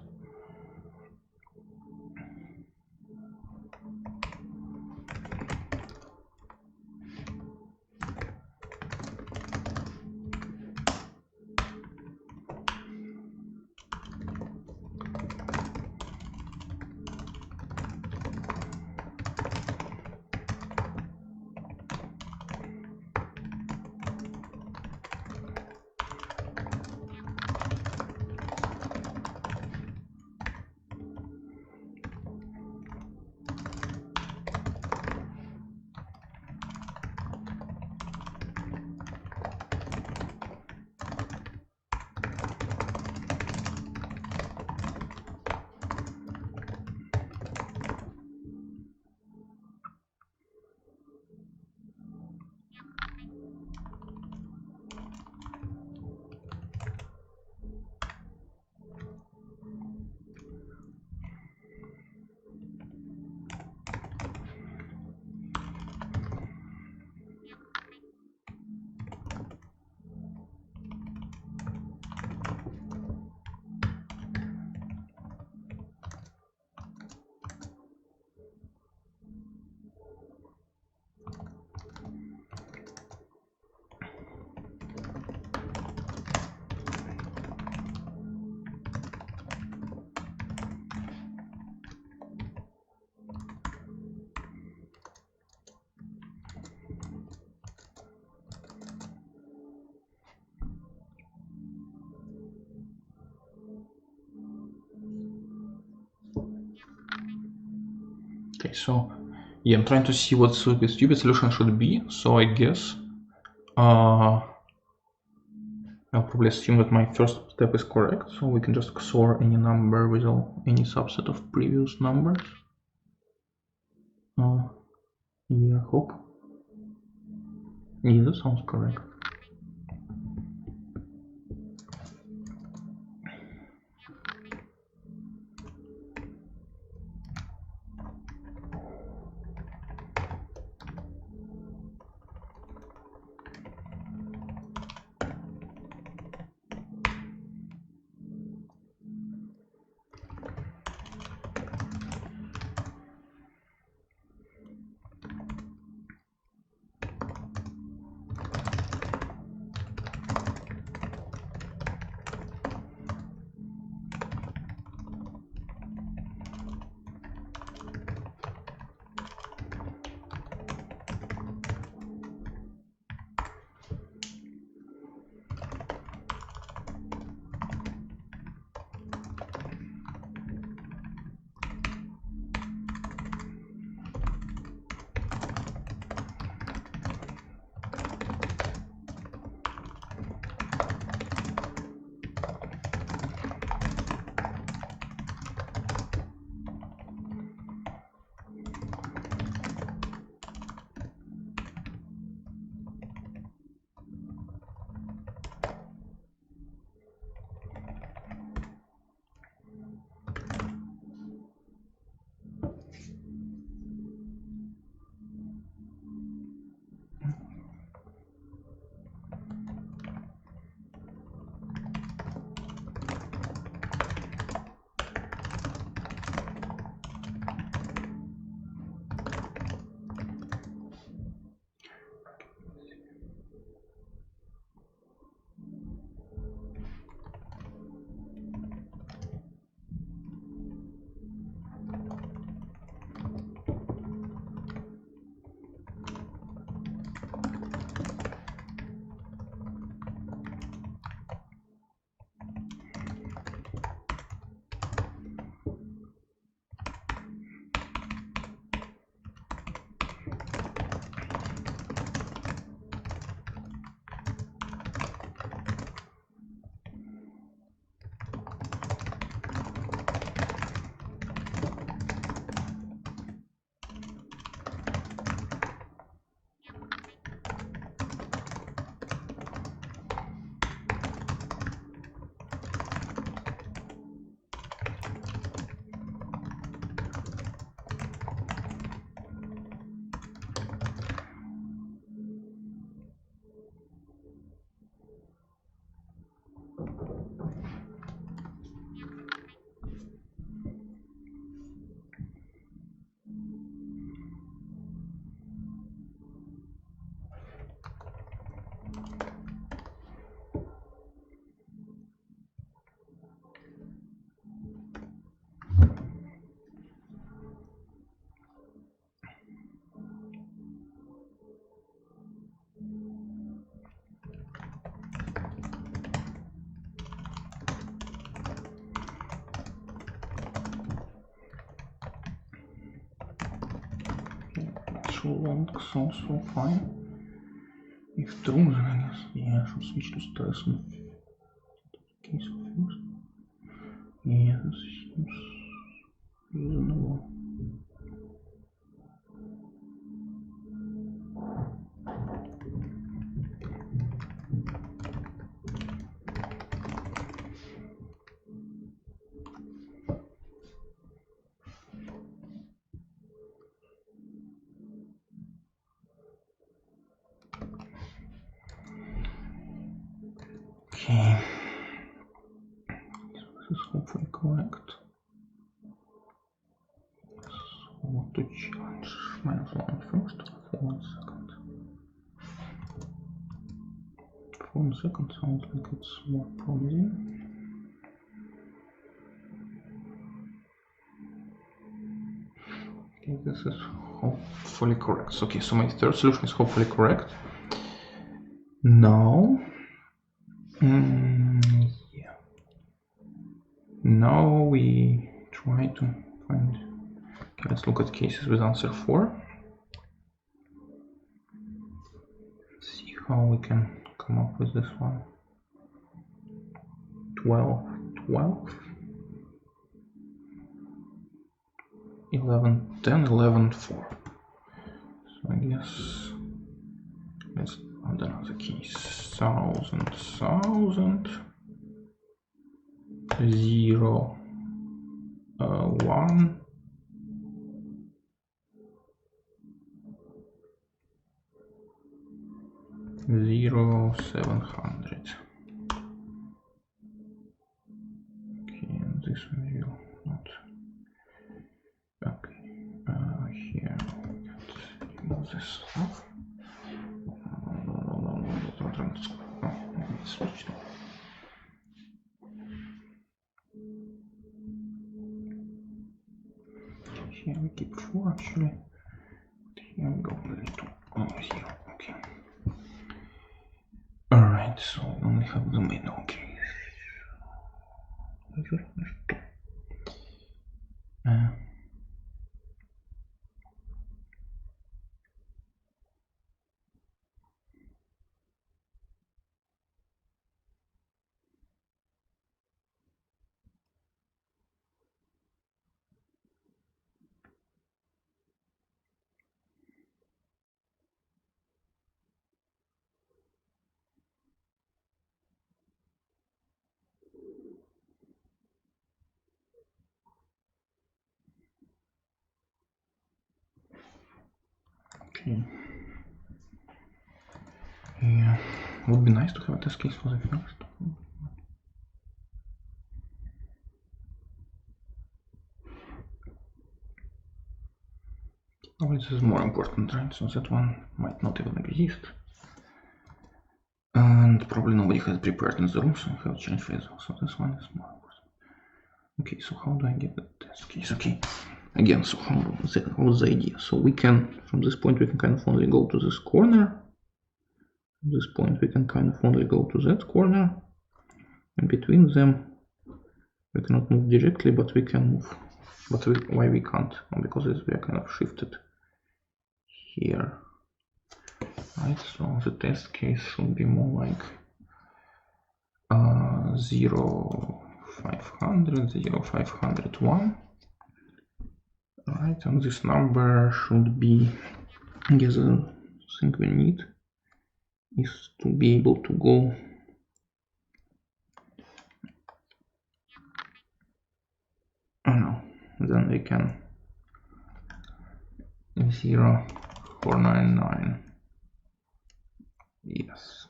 Okay, so yeah, I'm trying to see what the stupid solution should be. So I guess I'll probably assume that my first step is correct. So we can just XOR any number with any subset of previous numbers. Yeah, hope. Yeah, that sounds correct. Long, also fine. If true, then I guess yeah, I should switch to stress in case of first. Yeah, this seems reasonable. Okay, so this is hopefully correct. So what to change? -1 first, 4 second. 4 second sounds like it's more promising. Okay, this is hopefully correct. So, okay, so my third solution is hopefully correct. Now, yeah. Now we try to find. let's look at cases with answer 4. See how we can come up with this one. 12, 12, 11, 10, 11, 4. So I guess let's add another case. 1000, 1000, 0, 1, 0, 700. Okay, and this one will not. Okay, here let's remove this stuff. No, don't run this. Oh, let's switch. Here we keep 4 actually. Here we go only to 0. Okay. Alright, so we only have the main. Okay. Okay. Yeah, would be nice to have a test case for the first. Oh, this is more important, right? So that one might not even exist. And probably nobody has prepared in the room, so I have change phase. So this one is more important. Okay, so how do I get the test case? Okay, again, so what's the idea? So we can, from this point, we can kind of only go to this corner. From this point, we can kind of only go to that corner. And between them, we cannot move directly, but we can move. But why we can't? Well, because we are kind of shifted here. Right, so the test case should be more like 0, 500, 0, 501. Right, and this number should be, I guess the thing we need is to be able to go then we can 0, 499. Yes.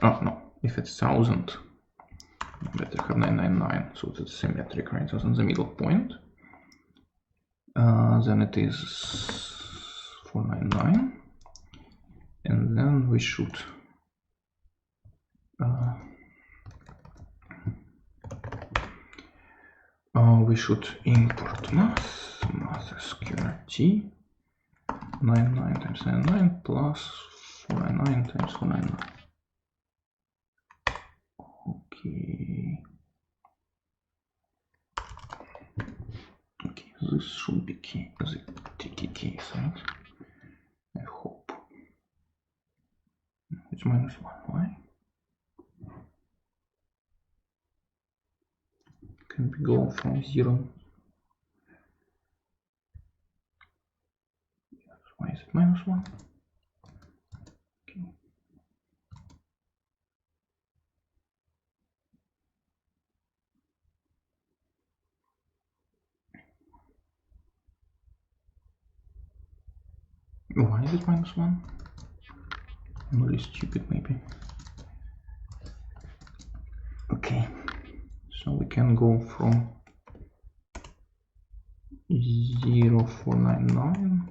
Oh no, if it's 1000, better have 999, so it's symmetric, right? So in the middle point. Then it is 499, and then we should import math sqrt 99 times 99 plus 499 times 499. Okay. Okay, this should be the TT case, right? I hope. It's -1. Why? Can we go from 0? Why is it -1? Okay. Why is it -1? I'm really stupid, maybe. Okay, so we can go from 0499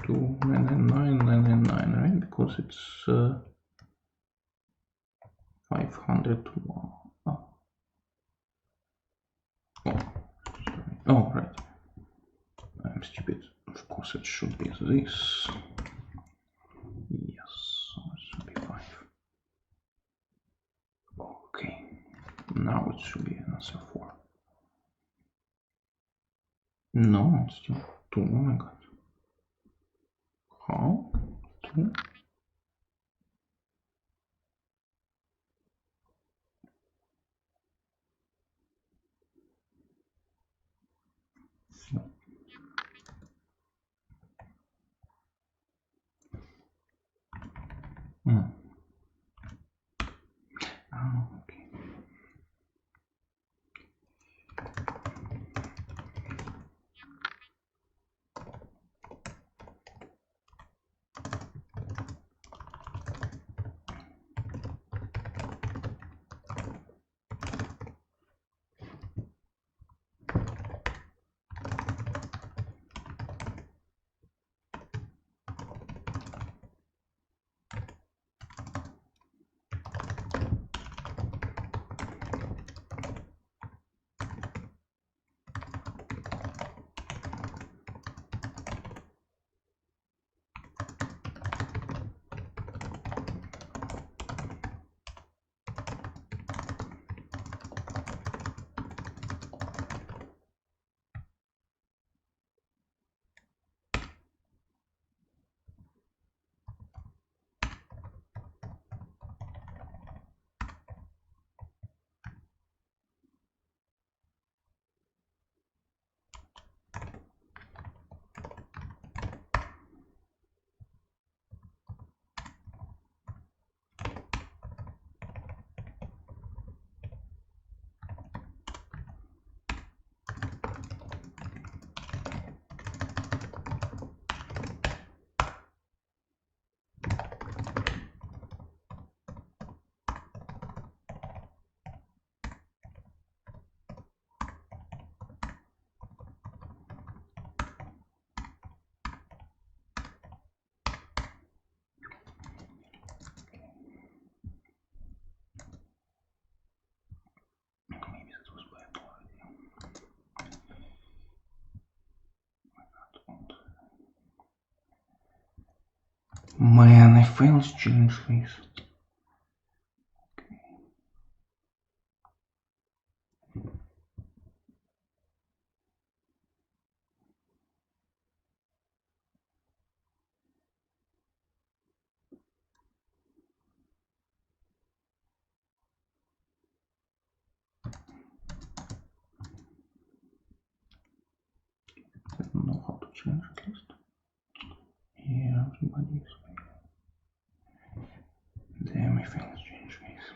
to 999, 999, right? Because it's 500. Oh, right. I'm stupid. Of course, it should be this. Yes, so it should be 5. Okay, now it should be answer 4. No, it's still 2. Oh my god. How? 2? Mm. Oh, okay. Maybe that was bad already. Man, I failed to change face. I don't know how to change at least. Yeah, everybody is damn, I failed to change face.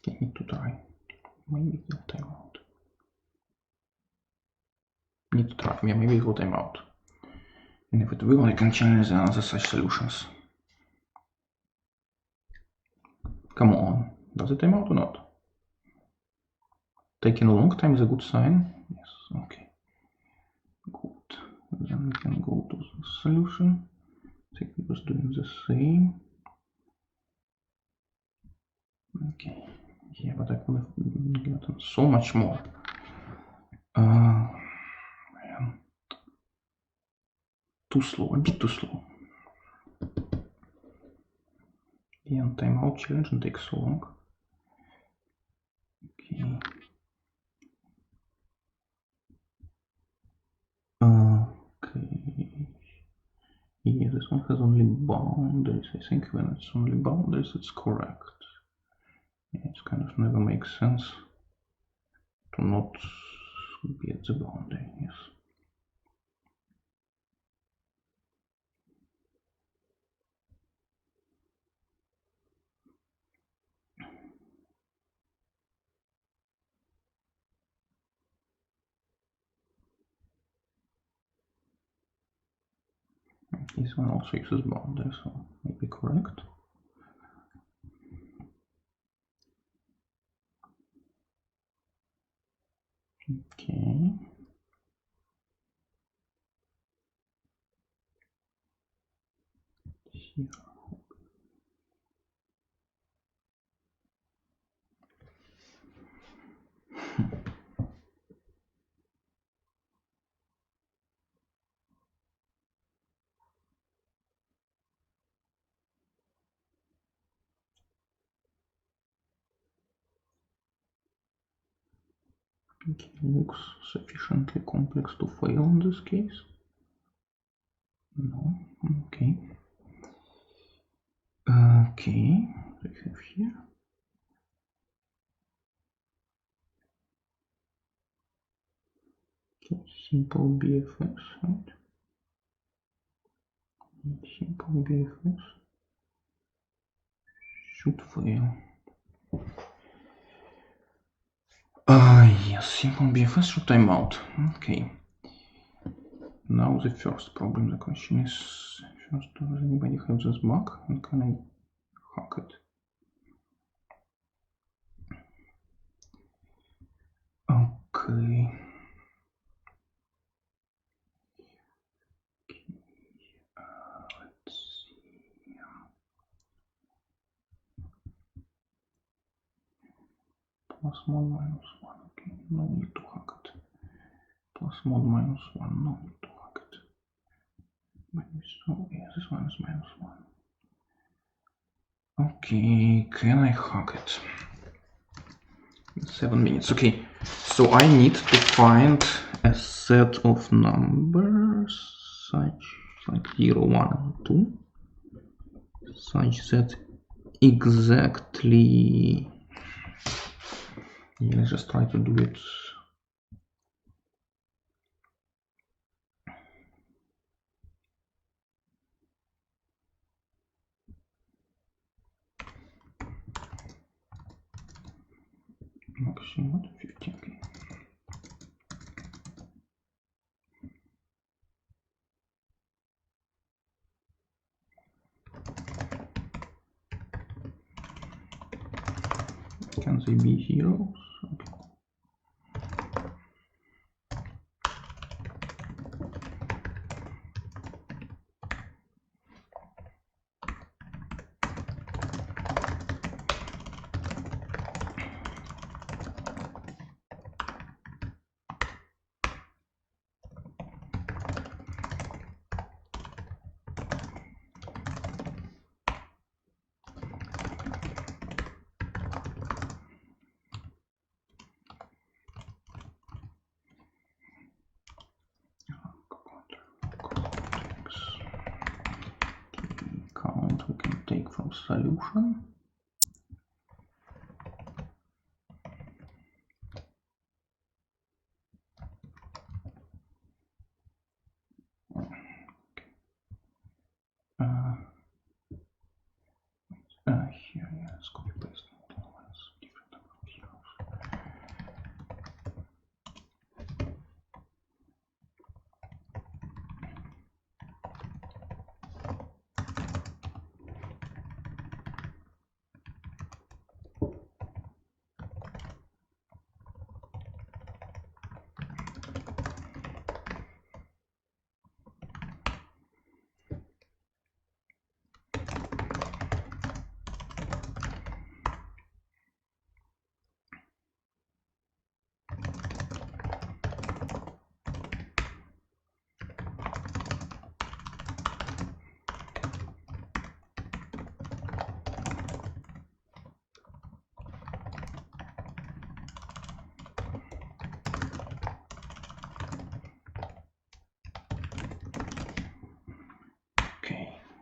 Okay, need to try. Maybe it will time out. Need to try. Yeah, maybe it will time out. And if it will, I can change the other such solutions. Come on. Does it time out or not? Taking a long time is a good sign. Yes, okay. Good. Then we can go to the solution. I think it was doing the same. Okay. Yeah, but I could have gotten so much more. Man. Too slow, a bit too slow. Yeah, timeout challenge and takes so long. Okay. Okay. Yeah, this one has only boundaries. I think when it's only boundaries, it's correct. Yeah, it kind of never makes sense to not be at the boundary. Yes. This one also uses boundaries, so maybe correct. Okay. Here. Okay, looks sufficiently complex to fail in this case. No, okay. Okay, we have here. Okay, simple BFS, right? Simple BFS should fail. Yes, simple BFS should time out. Okay. Now the first problem. The question is, first, does anybody have this bug and can I hack it? Okay. Let's see. Plus mod minus 1. Okay, no need to hack it. Plus mod minus 1. No need to hack it. So, yeah, this one is minus 1. Okay, can I hack it? 7 minutes. Okay, so I need to find a set of numbers such like 0, 1, and 2, such that exactly. Yeah, let's just try to do it. Maximum 50. Okay. Can they be zeros? Okay. Count we can take from solution. let's copy paste different number of zeros.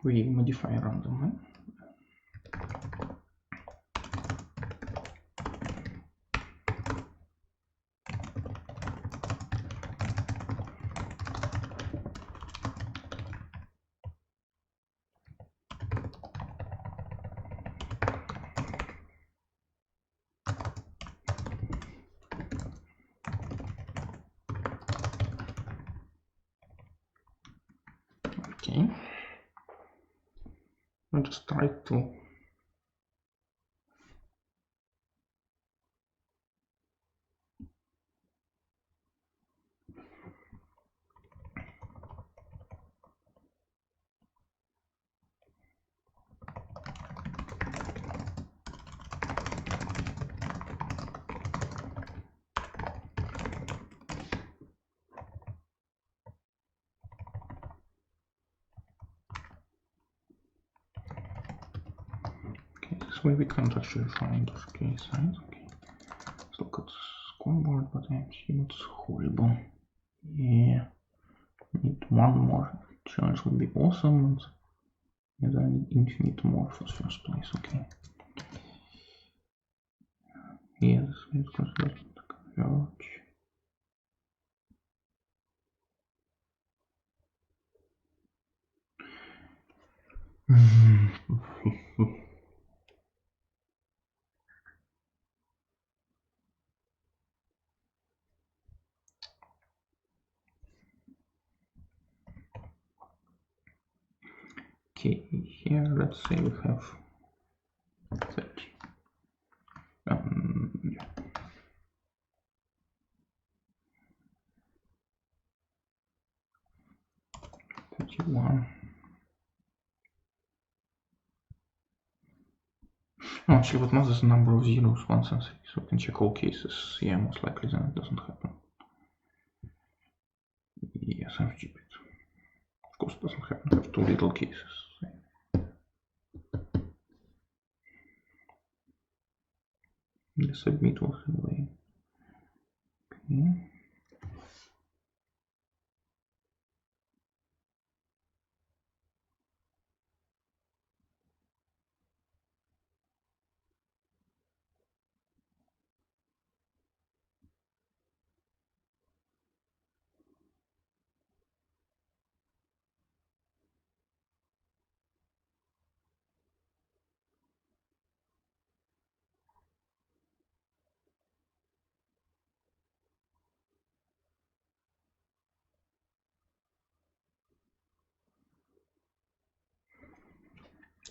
We modify randomly. Okay. I'll just try to this way we can't actually find those case signs. Okay, let's look at the scoreboard, but I assume it's horrible. Yeah, need one more challenge would be awesome. And I need infinite more for first place. Okay. Yeah, this way it doesn't converge. Okay, here let's say we have 30. Yeah. 31. No, actually, what matters is the number of zeros, ones and threes. So we can check all cases. Yeah, most likely then it doesn't happen. Yes, I've checked it. Of course, it doesn't happen. I have two little cases. The submit was away. Okay.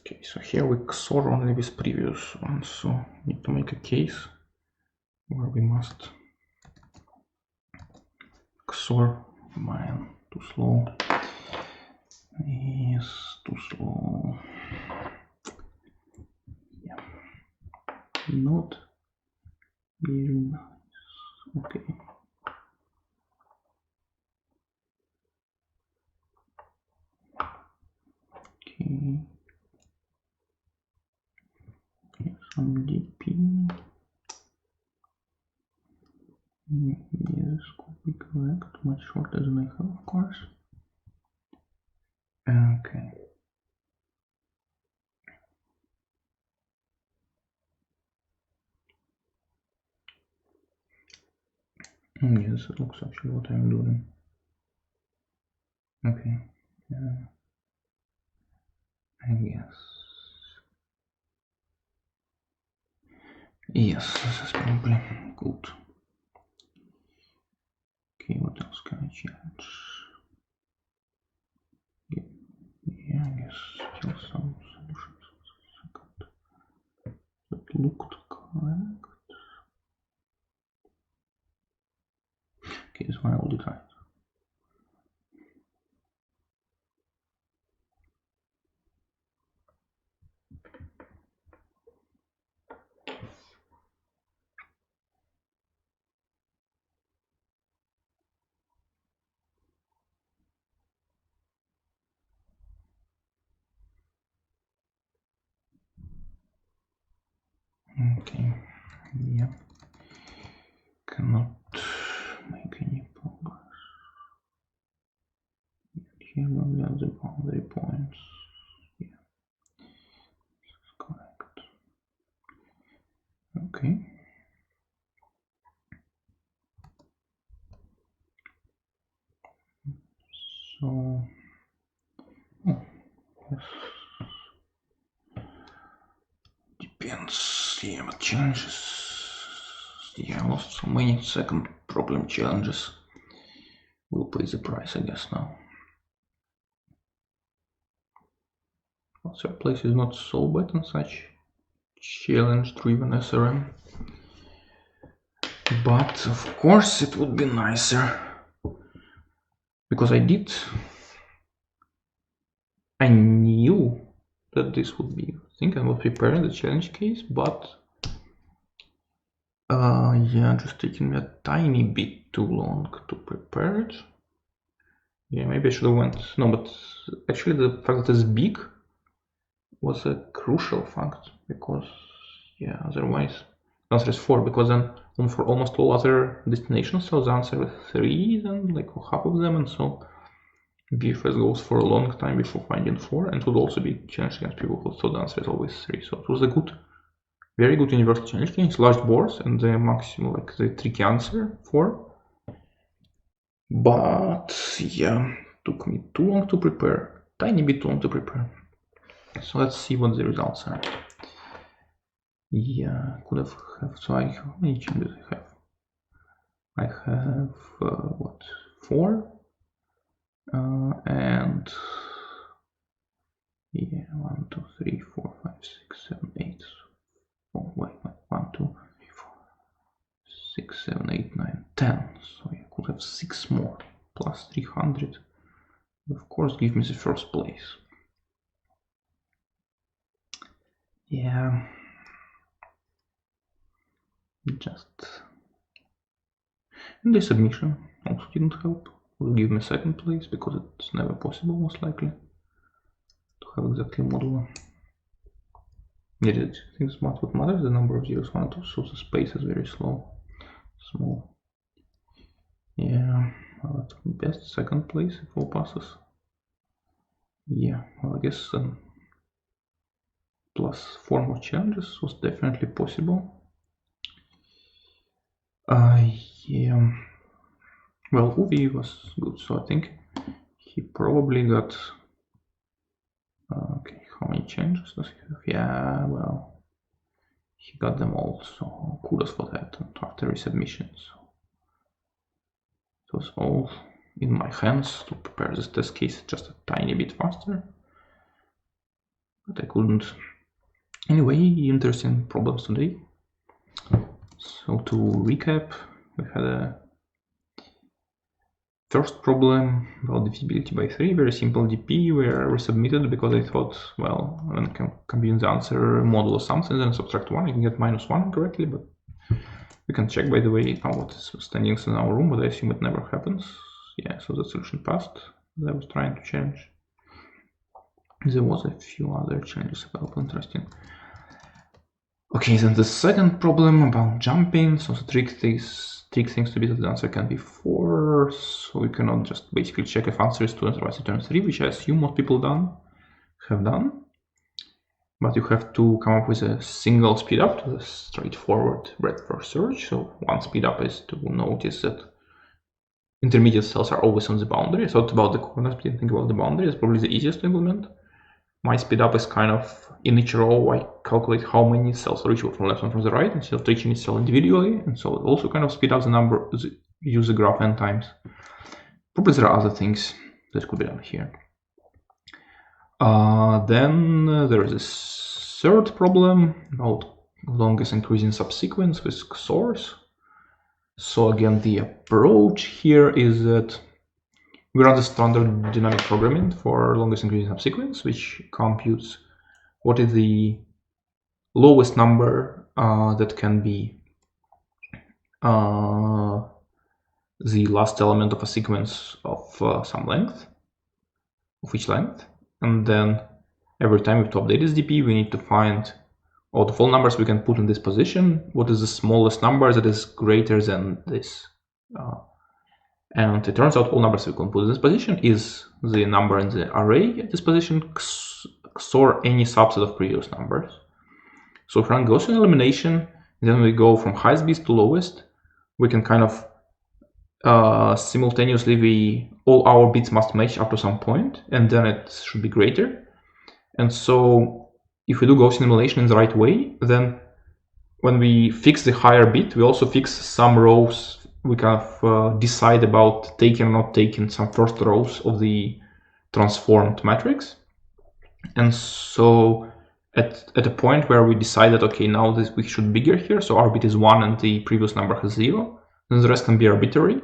Okay, so here we XOR only with previous ones, so need to make a case where we must XOR. Man, too slow. Yes, too slow. Yeah, not very nice. Okay. Okay. Some DP. Yes, could be correct. Much shorter than I have, of course. Okay. Yes, it looks actually what I'm doing. Okay. I guess. Yes, this is probably good. Okay, what else can I change? Yeah, I guess still some solutions. That looked correct. Okay, this one I will decide. Okay, yeah. Cannot make any progress. Here we have the boundary points. Yeah, this is correct. Okay. So, oh, yes. Depends. Yeah, but challenges. Yeah, I lost so many second problem challenges. We'll pay the price, I guess, now. Well, third place is not so bad in such challenge-driven SRM. But of course it would be nicer. Because I knew that this would be. I think I was preparing the challenge case, but yeah, just taking me a tiny bit too long to prepare it. Yeah, maybe I should have went. No, but actually the fact that it's big was a crucial fact, because yeah, otherwise the answer is 4, because then for almost all other destinations, so the answer is 3, then like for half of them, and so BFS goes for a long time before finding 4, and would also be challenged against people who thought the answer is always 3. So it was a good, very good universal challenge game. It's large boards and the maximum, like the tricky answer 4. But yeah, took me too long to prepare, tiny bit too long to prepare. So let's see what the results are. Yeah, could have, so I, how many changes I have? I have, what, 4? And yeah, 1, 2, 3, 4, 5, 6, 7, 8. Oh, wait, 1, 2, 3, 4, 6, 7, 8, 9, 10. So I could have 6 more, plus 300. Of course, give me the first place. Yeah. Just. And the submission also didn't help. Will give me second place, because it's never possible, most likely, to have exactly modular. Yeah, I think smart what matters, the number of zeros 1 2, so the space is very small. Yeah, well, best second place if all passes. Yeah, well, I guess plus 4 more challenges was definitely possible. Yeah. Well, Uvi was good, so I think he probably got. Okay, how many changes does he have? Yeah, well, he got them all, so kudos for that. And after resubmission, so it was all in my hands to prepare this test case just a tiny bit faster, but I couldn't. Anyway, interesting problems today. So to recap, we had a first problem about divisibility by 3, very simple DP, where we resubmitted because I thought, well, when I can combine the answer modulo something and subtract 1, I can get -1 correctly, but we can check, by the way, what is standings in our room, but I assume it never happens. Yeah, so the solution passed that I was trying to change. There was a few other changes about interesting. Okay, then the second problem about jumping. So the trick things to be that the answer can be 4, so we cannot just basically check if answer is 2 and otherwise return 3, which I assume most people have done. But you have to come up with a single speed up to the straightforward breadth first search. So one speed up is to notice that intermediate cells are always on the boundary. I thought about the corners, but didn't think about the boundary. It's probably the easiest to implement. my speedup is kind of in each row I calculate how many cells are reachable from left and from the right instead of taking each cell individually, and so it also kind of speed up the number, use the graph n times. Probably there are other things that could be done here. Then there is a third problem about longest increasing subsequence with XORs. So again, the approach here is that we run the standard dynamic programming for longest increasing subsequence, which computes what is the lowest number that can be the last element of a sequence of some length, of each length. And then every time we have to update this DP, we need to find all the full numbers we can put in this position. What is the smallest number that is greater than this? And it turns out all numbers we can put in this position is the number in the array at this position, XOR any subset of previous numbers. So if we run Gaussian elimination, then we go from highest bits to lowest. We can kind of simultaneously, all our bits must match up to some point, and then it should be greater. And so if we do Gaussian elimination in the right way, then when we fix the higher bit, we also fix some rows. We kind of decide about taking or not taking some first rows of the transformed matrix. And so at a point where we decided, okay, now this we should be bigger here, so our bit is 1 and the previous number has 0, then the rest can be arbitrary.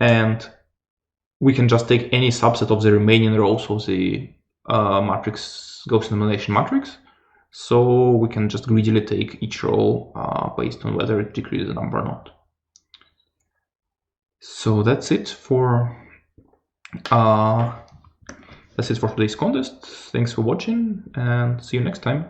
And we can just take any subset of the remaining rows of the matrix, Gaussian elimination matrix. So we can just greedily take each row based on whether it decreases the number or not. So that's it for today's contest. Thanks for watching and see you next time.